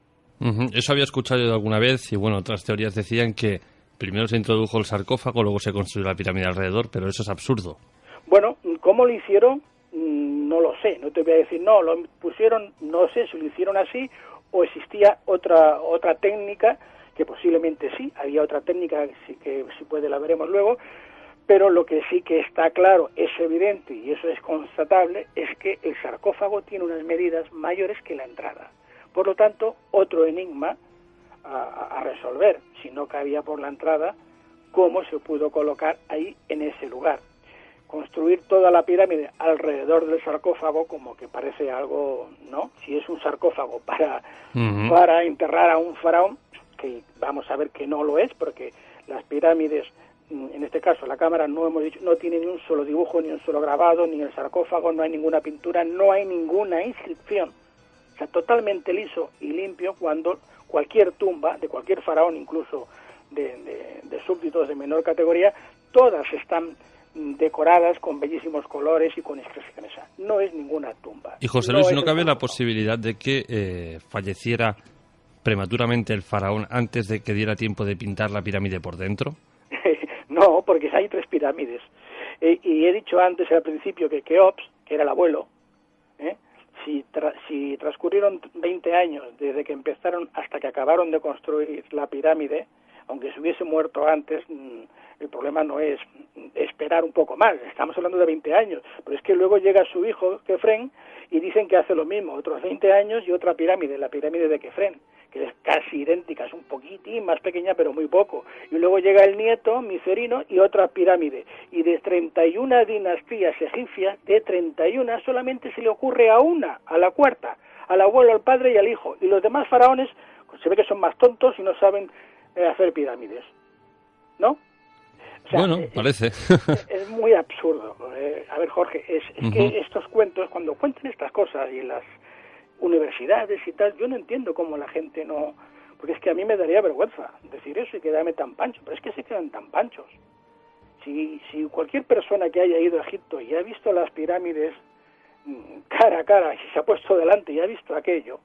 Eso había escuchado yo alguna vez, y bueno, otras teorías decían que primero se introdujo el sarcófago, luego se construyó la pirámide alrededor, pero eso es absurdo. Bueno, ¿cómo lo hicieron? No lo sé, no te voy a decir, no, lo pusieron, no sé si lo hicieron así o existía otra técnica, que posiblemente sí, había otra técnica que si puede la veremos luego, pero lo que sí que está claro, es evidente y eso es constatable, es que el sarcófago tiene unas medidas mayores que la entrada. Por lo tanto, otro enigma a resolver, si no cabía por la entrada, cómo se pudo colocar ahí en ese lugar. Construir toda la pirámide alrededor del sarcófago como que parece algo, ¿no? Si es un sarcófago para enterrar a un faraón, que vamos a ver que no lo es, porque las pirámides en este caso la cámara no hemos dicho, no tiene ni un solo dibujo, ni un solo grabado, ni el sarcófago, no hay ninguna pintura, no hay ninguna inscripción. O sea, totalmente liso y limpio, cuando cualquier tumba de cualquier faraón, incluso de súbditos de menor categoría, todas están decoradas con bellísimos colores y con inscripciones. No es ninguna tumba. Y José Luis, ¿no cabe la posibilidad de que falleciera prematuramente el faraón antes de que diera tiempo de pintar la pirámide por dentro? No, porque hay 3 pirámides. Y he dicho antes, al principio, que Keops, que era el abuelo, si transcurrieron 20 años desde que empezaron hasta que acabaron de construir la pirámide, aunque se hubiese muerto antes, el problema no es esperar un poco más, estamos hablando de 20 años, pero es que luego llega su hijo, Kefren, y dicen que hace lo mismo, otros 20 años y otra pirámide, la pirámide de Kefren, que es casi idéntica, es un poquitín más pequeña, pero muy poco. Y luego llega el nieto, Micerino, y otra pirámide. Y de 31 dinastías egipcias, de 31 solamente se le ocurre a una, a la cuarta, al abuelo, al padre y al hijo. Y los demás faraones, pues se ve que son más tontos y no saben hacer pirámides, ¿no? O sea, bueno, parece. Es muy absurdo. A ver, Jorge, es que estos cuentos, cuando cuentan estas cosas y en las universidades y tal, yo no entiendo cómo la gente no... Porque es que a mí me daría vergüenza decir eso y quedarme tan pancho, pero es que se quedan tan panchos. Si cualquier persona que haya ido a Egipto y ha visto las pirámides cara a cara, si se ha puesto delante y ha visto aquello,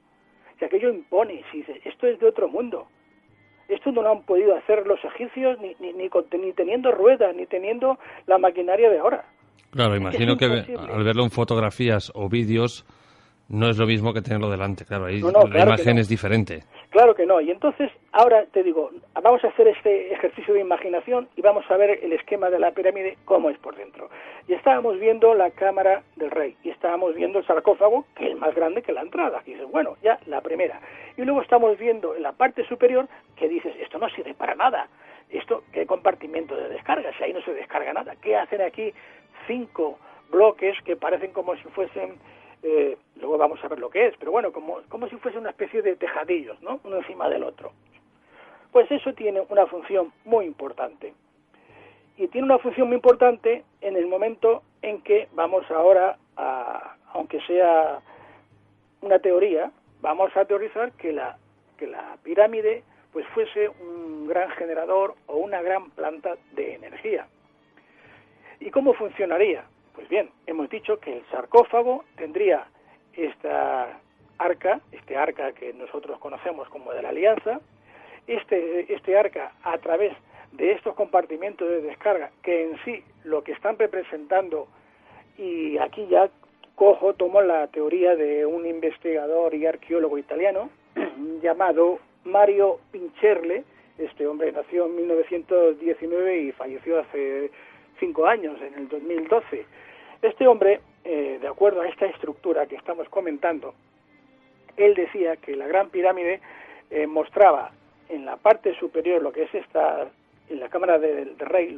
si aquello impone, si dice, esto es de otro mundo. Esto no lo han podido hacer los egipcios ni teniendo ruedas, ni teniendo la maquinaria de ahora. Claro, imagino que al verlo en fotografías o vídeos no es lo mismo que tenerlo delante, claro, ahí la imagen es diferente. Claro que no, y entonces ahora te digo, vamos a hacer este ejercicio de imaginación y vamos a ver el esquema de la pirámide, cómo es por dentro. Y estábamos viendo la cámara del rey, y estábamos viendo el sarcófago, que es más grande que la entrada, y dices, bueno, ya la primera. Y luego estamos viendo en la parte superior, que dices, esto no sirve para nada, esto, ¿qué compartimento de descarga? Si ahí no se descarga nada, ¿qué hacen aquí 5 bloques que parecen como si fuesen... luego vamos a ver lo que es, pero bueno, como si fuese una especie de tejadillos, ¿no? Uno encima del otro. Pues eso tiene una función muy importante. Y tiene una función muy importante en el momento en que vamos ahora a, aunque sea una teoría, vamos a teorizar que la pirámide pues fuese un gran generador o una gran planta de energía. ¿Y cómo funcionaría? Pues bien, hemos dicho que el sarcófago tendría este arca que nosotros conocemos como de la Alianza, este arca a través de estos compartimentos de descarga, que en sí lo que están representando, y aquí ya tomo la teoría de un investigador y arqueólogo italiano llamado Mario Pincherle. Este hombre nació en 1919 y falleció hace 5 años, en el 2012. Este hombre, de acuerdo a esta estructura que estamos comentando, él decía que la Gran Pirámide mostraba en la parte superior lo que es en la cámara del rey,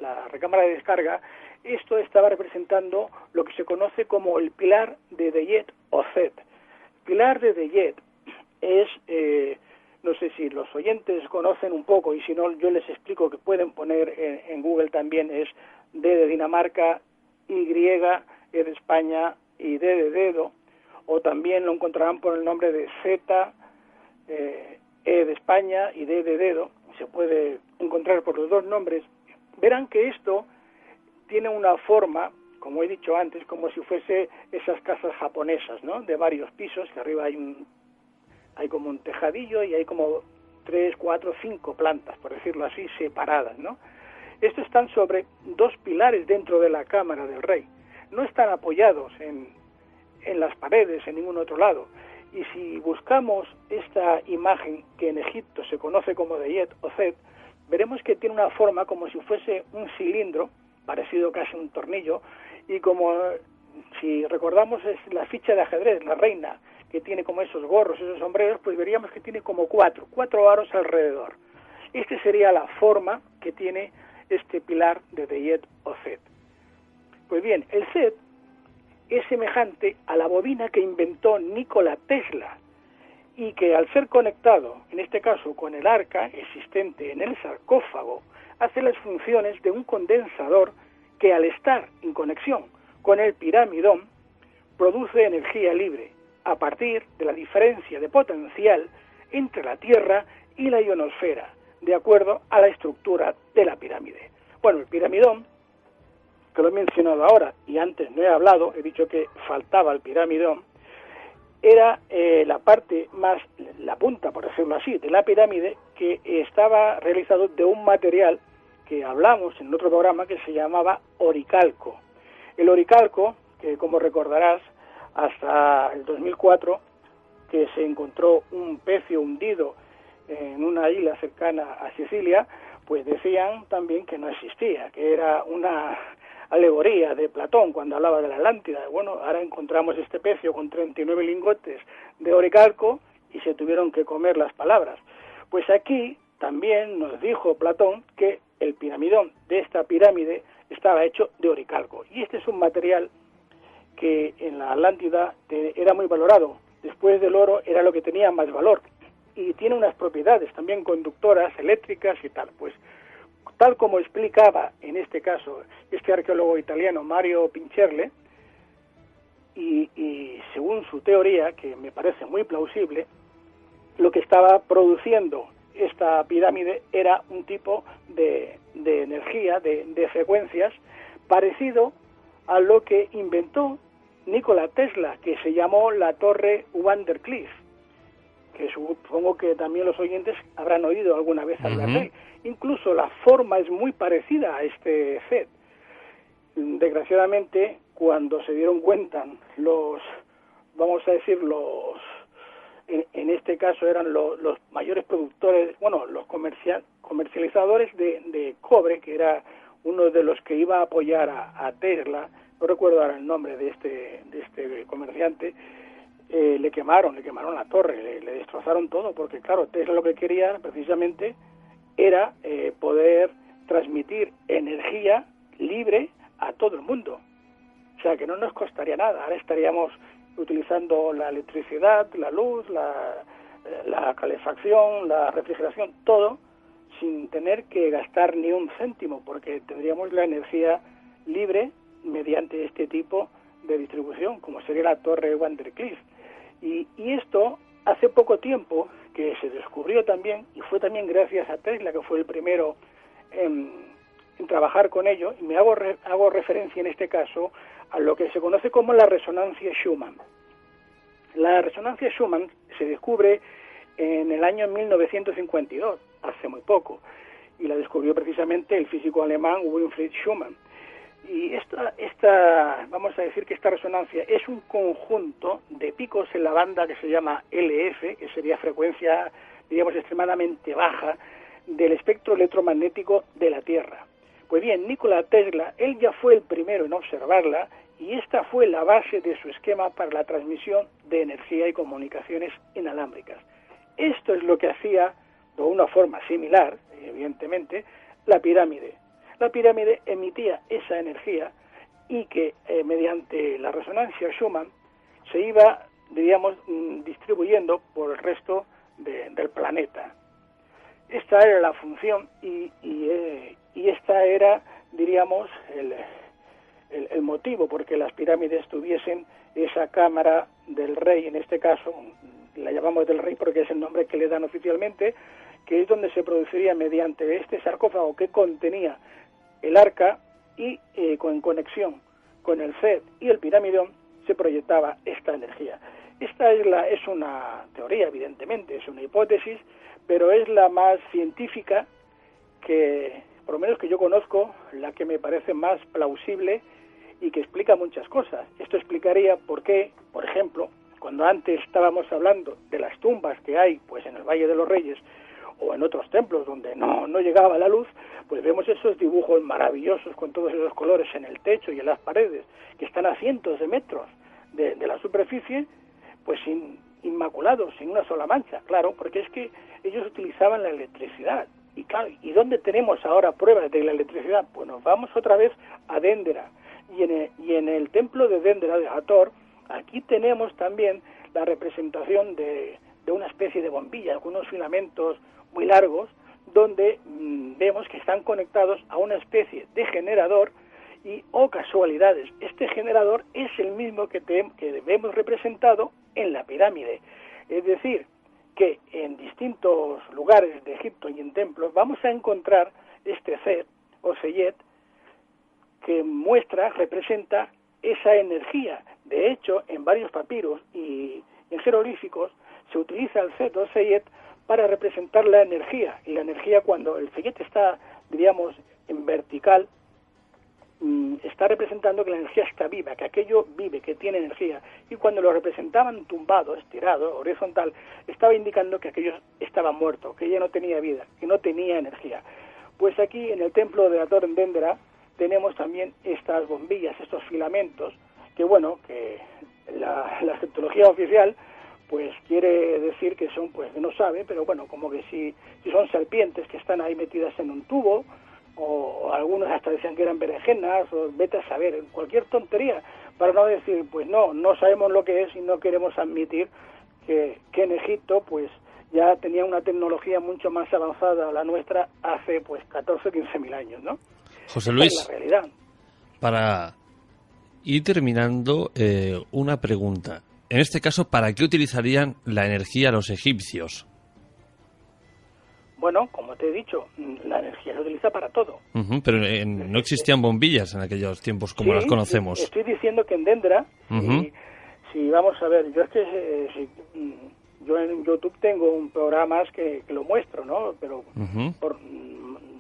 la recámara de descarga. Esto estaba representando lo que se conoce como el pilar de Deyet Ozet. Pilar de Deyet es, no sé si los oyentes conocen un poco, y si no yo les explico, que pueden poner en Google también, es D de Dinamarca, Y, E de España y D de dedo, o también lo encontrarán por el nombre de Z, E de España y D de dedo, se puede encontrar por los dos nombres. Verán que esto tiene una forma, como he dicho antes, como si fuese esas casas japonesas, ¿no?, de varios pisos, que arriba hay como un tejadillo y hay como 3, 4, 5 plantas, por decirlo así, separadas, ¿no? Estos están sobre 2 pilares dentro de la cámara del rey. No están apoyados en las paredes, en ningún otro lado. Y si buscamos esta imagen que en Egipto se conoce como Deyet Ozet, veremos que tiene una forma como si fuese un cilindro, parecido casi a un tornillo, y como si recordamos es la ficha de ajedrez, la reina, que tiene como esos gorros, esos sombreros, pues veríamos que tiene como 4 aros alrededor. Esta sería la forma que tiene este pilar de Deyet Ozet. Pues bien, el Set es semejante a la bobina que inventó Nikola Tesla, y que al ser conectado, en este caso con el arca existente en el sarcófago, hace las funciones de un condensador que al estar en conexión con el piramidón produce energía libre a partir de la diferencia de potencial entre la Tierra y la ionosfera, de acuerdo a la estructura de la pirámide. Bueno, el piramidón, que lo he mencionado ahora y antes no he hablado, he dicho que faltaba el piramidón, era la parte más, la punta, por decirlo así, de la pirámide, que estaba realizado de un material que hablamos en otro programa que se llamaba oricalco. El oricalco, que como recordarás, hasta el 2004, que se encontró un pecio hundido en una isla cercana a Sicilia, pues decían también que no existía, que era una alegoría de Platón cuando hablaba de la Atlántida. Bueno, ahora encontramos este pecio con 39 lingotes de oricalco y se tuvieron que comer las palabras. Pues aquí también nos dijo Platón que el piramidón de esta pirámide estaba hecho de oricalco. Y este es un material que en la Atlántida era muy valorado. Después del oro era lo que tenía más valor. Y tiene unas propiedades también conductoras, eléctricas y tal. Pues tal como explicaba en este caso este arqueólogo italiano Mario Pincherle, y según su teoría, que me parece muy plausible, lo que estaba produciendo esta pirámide era un tipo de energía, de frecuencias, parecido a lo que inventó Nikola Tesla, que se llamó la torre Van der Klief, que supongo que también los oyentes habrán oído alguna vez hablar de él. Incluso la forma es muy parecida a este FED. Desgraciadamente, cuando se dieron cuenta los, vamos a decir, en este caso eran los mayores productores, bueno, los comercializadores de cobre, que era uno de los que iba a apoyar a Tesla, no recuerdo ahora el nombre de este comerciante, le quemaron la torre, le destrozaron todo, porque claro, Tesla lo que quería precisamente era poder transmitir energía libre a todo el mundo. O sea, que no nos costaría nada. Ahora estaríamos utilizando la electricidad, la luz, la calefacción, la refrigeración, todo sin tener que gastar ni un céntimo, porque tendríamos la energía libre mediante este tipo de distribución, como sería la torre Van der Klief. Y esto hace poco tiempo que se descubrió también, y fue también gracias a Tesla, que fue el primero en trabajar con ello, y me hago referencia en este caso a lo que se conoce como la resonancia Schumann. La resonancia Schumann se descubre en el año 1952, hace muy poco, y la descubrió precisamente el físico alemán Winfried Schumann. Y esta, vamos a decir que esta resonancia es un conjunto de picos en la banda que se llama LF, que sería frecuencia, digamos, extremadamente baja del espectro electromagnético de la Tierra. Pues bien, Nikola Tesla, él ya fue el primero en observarla, y esta fue la base de su esquema para la transmisión de energía y comunicaciones inalámbricas. Esto es lo que hacía, de una forma similar, evidentemente, la pirámide. La pirámide emitía esa energía y que mediante la resonancia Schumann se iba, diríamos, distribuyendo por el resto del planeta. Esta era la función y esta era, diríamos, el motivo por que las pirámides tuviesen esa cámara del rey, en este caso la llamamos del rey porque es el nombre que le dan oficialmente, que es donde se produciría mediante este sarcófago que contenía el arca y con conexión con el FED y el piramidón se proyectaba esta energía. Esta es una teoría, evidentemente, es una hipótesis, pero es la más científica que, por lo menos que yo conozco, la que me parece más plausible y que explica muchas cosas. Esto explicaría por qué, por ejemplo, cuando antes estábamos hablando de las tumbas que hay pues en el Valle de los Reyes o en otros templos donde no llegaba la luz, pues vemos esos dibujos maravillosos con todos esos colores en el techo y en las paredes, que están a cientos de metros de la superficie, pues inmaculados, sin una sola mancha, claro, porque es que ellos utilizaban la electricidad. Y claro, ¿y dónde tenemos ahora pruebas de la electricidad? Pues nos vamos otra vez a Dendera. Y en el templo de Dendera, de Hathor, aquí tenemos también la representación de una especie de bombilla, algunos filamentos muy largos, donde vemos que están conectados a una especie de generador y, oh casualidades, este generador es el mismo que vemos representado en la pirámide. Es decir, que en distintos lugares de Egipto y en templos vamos a encontrar este Set o Seyet que representa esa energía. De hecho, en varios papiros y en jeroglíficos se utiliza el Set o Seyet para representar la energía. Y la energía, cuando el Seyet está, diríamos, en vertical, está representando que la energía está viva, que aquello vive, que tiene energía. Y cuando lo representaban tumbado, estirado, horizontal, estaba indicando que aquello estaba muerto, que ya no tenía vida, que no tenía energía. Pues aquí en el templo de Ator en Dendera tenemos también estas bombillas, estos filamentos, que bueno, que la egiptología oficial pues quiere decir que son, pues no sabe, pero bueno, como que si son serpientes que están ahí metidas en un tubo, o algunos hasta decían que eran berenjenas, o vete a saber, cualquier tontería, para no decir, pues no sabemos lo que es y no queremos admitir que en Egipto pues ya tenía una tecnología mucho más avanzada a la nuestra hace pues 14 o 15 mil años, ¿no? José Luis, esa es la realidad. Para ir terminando, una pregunta. En este caso, ¿para qué utilizarían la energía los egipcios? Bueno, como te he dicho, la energía se utiliza para todo. Pero no existían bombillas en aquellos tiempos como las conocemos. Estoy diciendo que en Dendera, si vamos a ver, yo en YouTube tengo un programa que lo muestro, ¿no? Pero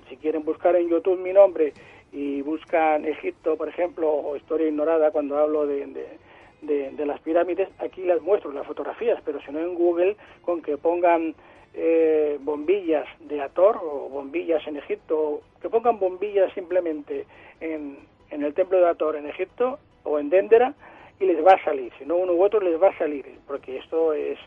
si quieren buscar en YouTube mi nombre y buscan Egipto, por ejemplo, o Historia Ignorada, cuando hablo de las pirámides, aquí las muestro, las fotografías, pero si no en Google, con que pongan bombillas de Ator o bombillas en Egipto, que pongan bombillas simplemente en el templo de Ator en Egipto o en Dendera y les va a salir, si no uno u otro les va a salir, porque esto es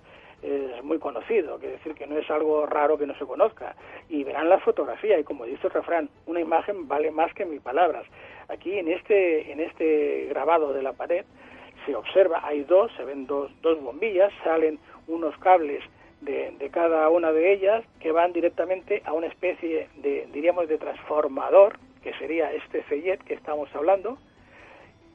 muy conocido, quiere decir que no es algo raro que no se conozca, y verán la fotografía y como dice el refrán, una imagen vale más que 1000 palabras. Aquí en este grabado de la pared se observa, se ven dos bombillas, salen unos cables de cada una de ellas que van directamente a una especie diríamos, de transformador, que sería este Seyet que estamos hablando,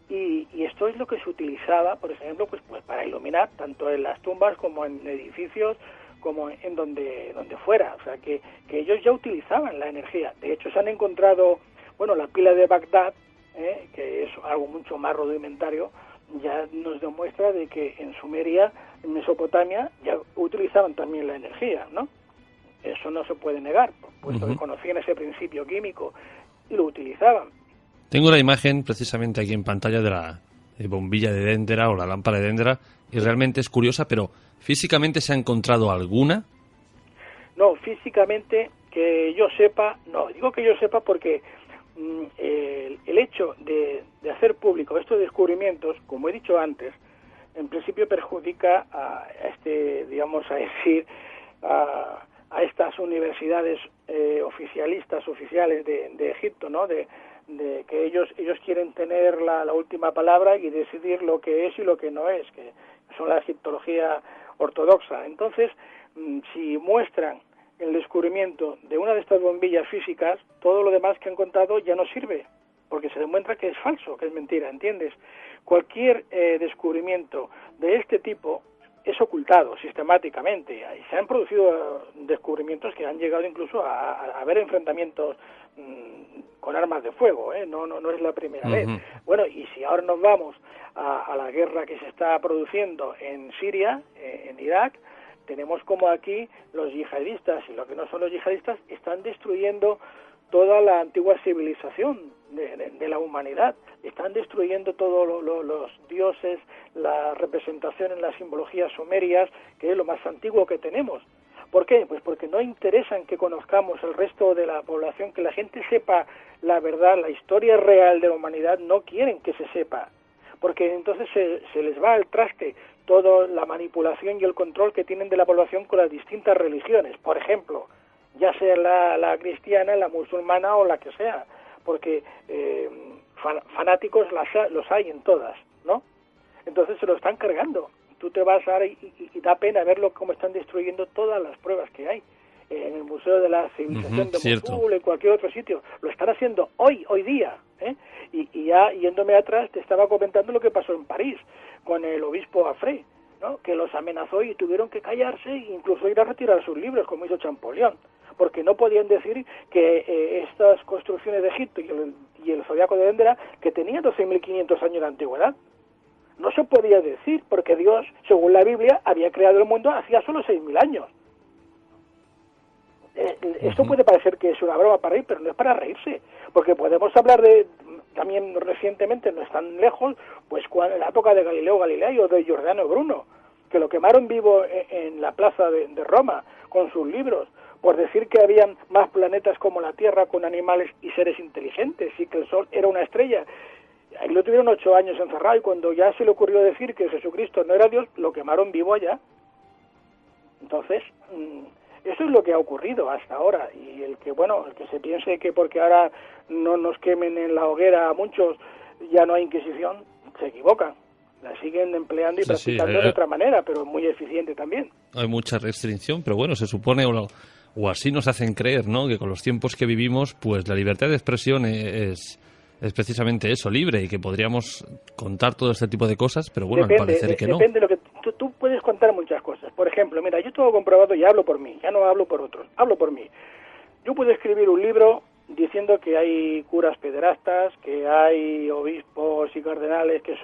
y esto es lo que se utilizaba, por ejemplo, pues para iluminar, tanto en las tumbas como en edificios, como en donde fuera, o sea, que ellos ya utilizaban la energía. De hecho, se han encontrado, bueno, la pila de Bagdad, que es algo mucho más rudimentario, ya nos demuestra de que en Sumeria, en Mesopotamia, ya utilizaban también la energía, ¿no? Eso no se puede negar, puesto que conocían ese principio químico y lo utilizaban. Tengo la imagen precisamente aquí en pantalla de la bombilla de Dendera o la lámpara de Dendera y realmente es curiosa, pero ¿físicamente se ha encontrado alguna? No, físicamente que yo sepa, no. Digo que yo sepa porque el hecho de hacer público estos descubrimientos, como he dicho antes, en principio perjudica a estas universidades oficiales de Egipto, ¿no? De que ellos quieren tener la última palabra y decidir lo que es y lo que no es, que son la egiptología ortodoxa. Entonces, si muestran el descubrimiento de una de estas bombillas físicas, todo lo demás que han contado ya no sirve, porque se demuestra que es falso, que es mentira, ¿entiendes? Cualquier descubrimiento de este tipo es ocultado sistemáticamente. Y se han producido descubrimientos que han llegado incluso a haber enfrentamientos con armas de fuego, no es la primera vez. Bueno, y si ahora nos vamos a la guerra que se está produciendo en Siria, en Irak, tenemos como aquí los yihadistas y lo que no son los yihadistas están destruyendo toda la antigua civilización de la humanidad, están destruyendo todos los dioses, la representación en las simbologías sumerias, que es lo más antiguo que tenemos. ¿Por qué? Pues porque no interesan que conozcamos el resto de la población, que la gente sepa la verdad, la historia real de la humanidad, no quieren que se sepa, porque entonces se les va al traste toda la manipulación y el control que tienen de la población con las distintas religiones, por ejemplo, ya sea la cristiana, la musulmana o la que sea, porque fanáticos los hay en todas, ¿no? Entonces se lo están cargando. Tú te vas ahora y da pena verlo cómo están destruyendo todas las pruebas que hay. en el Museo de la Civilización de cierto. Mosul, en cualquier otro sitio. Lo están haciendo hoy día, ¿eh? Y ya yéndome atrás, te estaba comentando lo que pasó en París con el obispo Afré, ¿no? Que los amenazó y tuvieron que callarse e incluso ir a retirar sus libros, como hizo Champollion, porque no podían decir que estas construcciones de Egipto y el Zodiaco de Dendera, que tenían 12.500 años de antigüedad. No se podía decir, porque Dios, según la Biblia, había creado el mundo hacía solo 6.000 años. Esto puede parecer que es una broma para reír, pero no es para reírse, porque podemos hablar de, también recientemente, no es tan lejos, pues en la época de Galileo Galilei o de Giordano Bruno, que lo quemaron vivo en la plaza de Roma con sus libros, por decir que habían más planetas como la Tierra con animales y seres inteligentes, y que el Sol era una estrella. Ahí lo tuvieron 8 años encerrado, y cuando ya se le ocurrió decir que Jesucristo no era Dios, lo quemaron vivo allá. Entonces, eso es lo que ha ocurrido hasta ahora, y el que se piense que porque ahora no nos quemen en la hoguera a muchos ya no hay Inquisición, se equivocan. La siguen empleando y practicando de otra manera, pero muy eficiente también. Hay mucha restricción, pero bueno, se supone, o así nos hacen creer, ¿no?, que con los tiempos que vivimos, pues la libertad de expresión es precisamente eso, libre, y que podríamos contar todo este tipo de cosas, pero bueno, al parecer que no. Depende de lo que tú puedes contar muchas cosas. Por ejemplo, mira, yo tengo comprobado y hablo por mí, ya no hablo por otros, hablo por mí. Yo puedo escribir un libro diciendo que hay curas pederastas, que hay obispos y cardenales que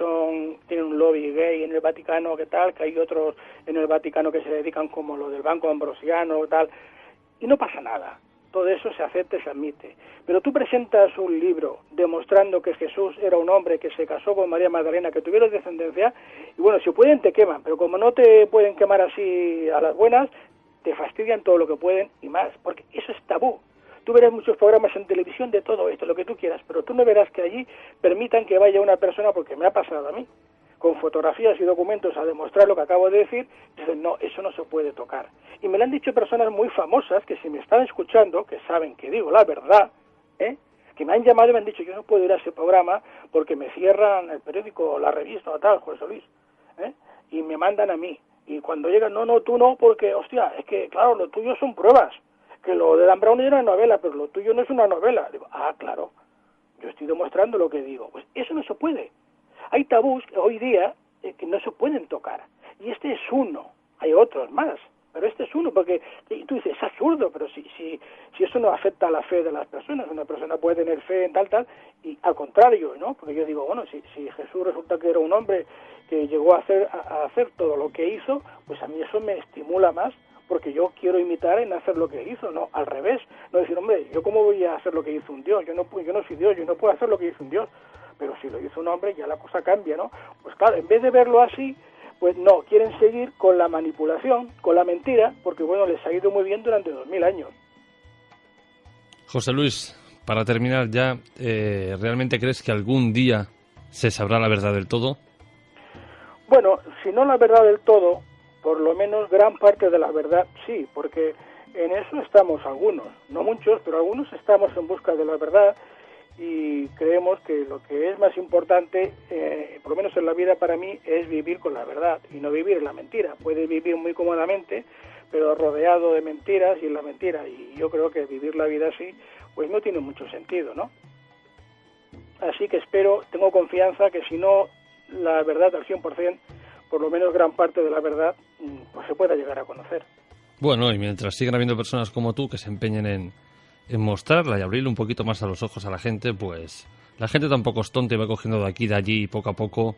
tienen un lobby gay en el Vaticano, que tal, que hay otros en el Vaticano que se dedican como lo del Banco Ambrosiano, tal, y no pasa nada. Todo eso se acepta y se admite. Pero tú presentas un libro demostrando que Jesús era un hombre que se casó con María Magdalena, que tuvieron descendencia, y bueno, si pueden te queman, pero como no te pueden quemar así a las buenas, te fastidian todo lo que pueden y más, porque eso es tabú. Tú verás muchos programas en televisión de todo esto, lo que tú quieras, pero tú no verás que allí permitan que vaya una persona, porque me ha pasado a mí, con fotografías y documentos a demostrar lo que acabo de decir, dicen, no, eso no se puede tocar. Y me lo han dicho personas muy famosas que si me están escuchando, que saben que digo la verdad, que me han llamado y me han dicho, yo no puedo ir a ese programa porque me cierran el periódico, la revista o tal, José Luis, y me mandan a mí. Y cuando llegan, no, tú no, porque, hostia, es que, claro, lo tuyo son pruebas, que lo de Dan Brown era una novela, pero lo tuyo no es una novela. Digo, claro, yo estoy demostrando lo que digo. Pues eso no se puede. Hay tabús hoy día que no se pueden tocar. Y este es uno. Hay otros más. Pero este es uno, porque tú dices, es absurdo, pero si eso no afecta a la fe de las personas, una persona puede tener fe en tal, y al contrario, ¿no? Porque yo digo, bueno, si Jesús resulta que era un hombre que llegó a hacer todo lo que hizo, pues a mí eso me estimula más, porque yo quiero imitar en hacer lo que hizo, no, al revés, no decir, hombre, ¿yo cómo voy a hacer lo que hizo un Dios? Yo no soy Dios, yo no puedo hacer lo que hizo un Dios, pero si lo hizo un hombre ya la cosa cambia, ¿no? Pues claro, en vez de verlo así, pues no, quieren seguir con la manipulación, con la mentira, porque bueno, les ha ido muy bien durante 2000 años. José Luis, para terminar ya, ¿realmente crees que algún día se sabrá la verdad del todo? Bueno, si no la verdad del todo, por lo menos gran parte de la verdad sí, porque en eso estamos algunos, no muchos, pero algunos estamos en busca de la verdad y creemos que lo que es más importante, por lo menos en la vida para mí, es vivir con la verdad y no vivir en la mentira. Puedes vivir muy cómodamente, pero rodeado de mentiras y en la mentira, y yo creo que vivir la vida así, pues no tiene mucho sentido, ¿no? Así que tengo confianza que si no la verdad al 100%, por lo menos gran parte de la verdad, pues se pueda llegar a conocer. Bueno, y mientras sigan habiendo personas como tú que se empeñen en mostrarla y abrirle un poquito más a los ojos a la gente, pues la gente tampoco es tonta y va cogiendo de aquí y de allí y poco a poco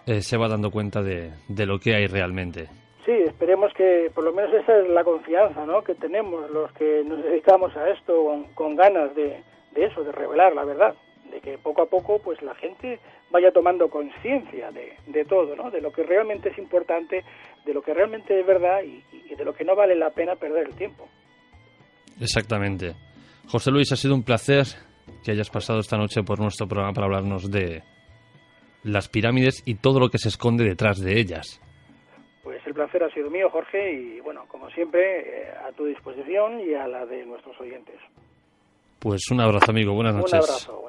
se va dando cuenta de lo que hay realmente. Sí, esperemos que por lo menos esa es la confianza, ¿no?, que tenemos los que nos dedicamos a esto con ganas de eso, de revelar la verdad, de que poco a poco pues la gente vaya tomando conciencia de todo, ¿no?, de lo que realmente es importante, de lo que realmente es verdad y de lo que no vale la pena perder el tiempo. Exactamente. José Luis, ha sido un placer que hayas pasado esta noche por nuestro programa para hablarnos de las pirámides y todo lo que se esconde detrás de ellas. Pues el placer ha sido mío, Jorge, y bueno, como siempre, a tu disposición y a la de nuestros oyentes. Pues un abrazo, amigo. Buenas noches. Un abrazo.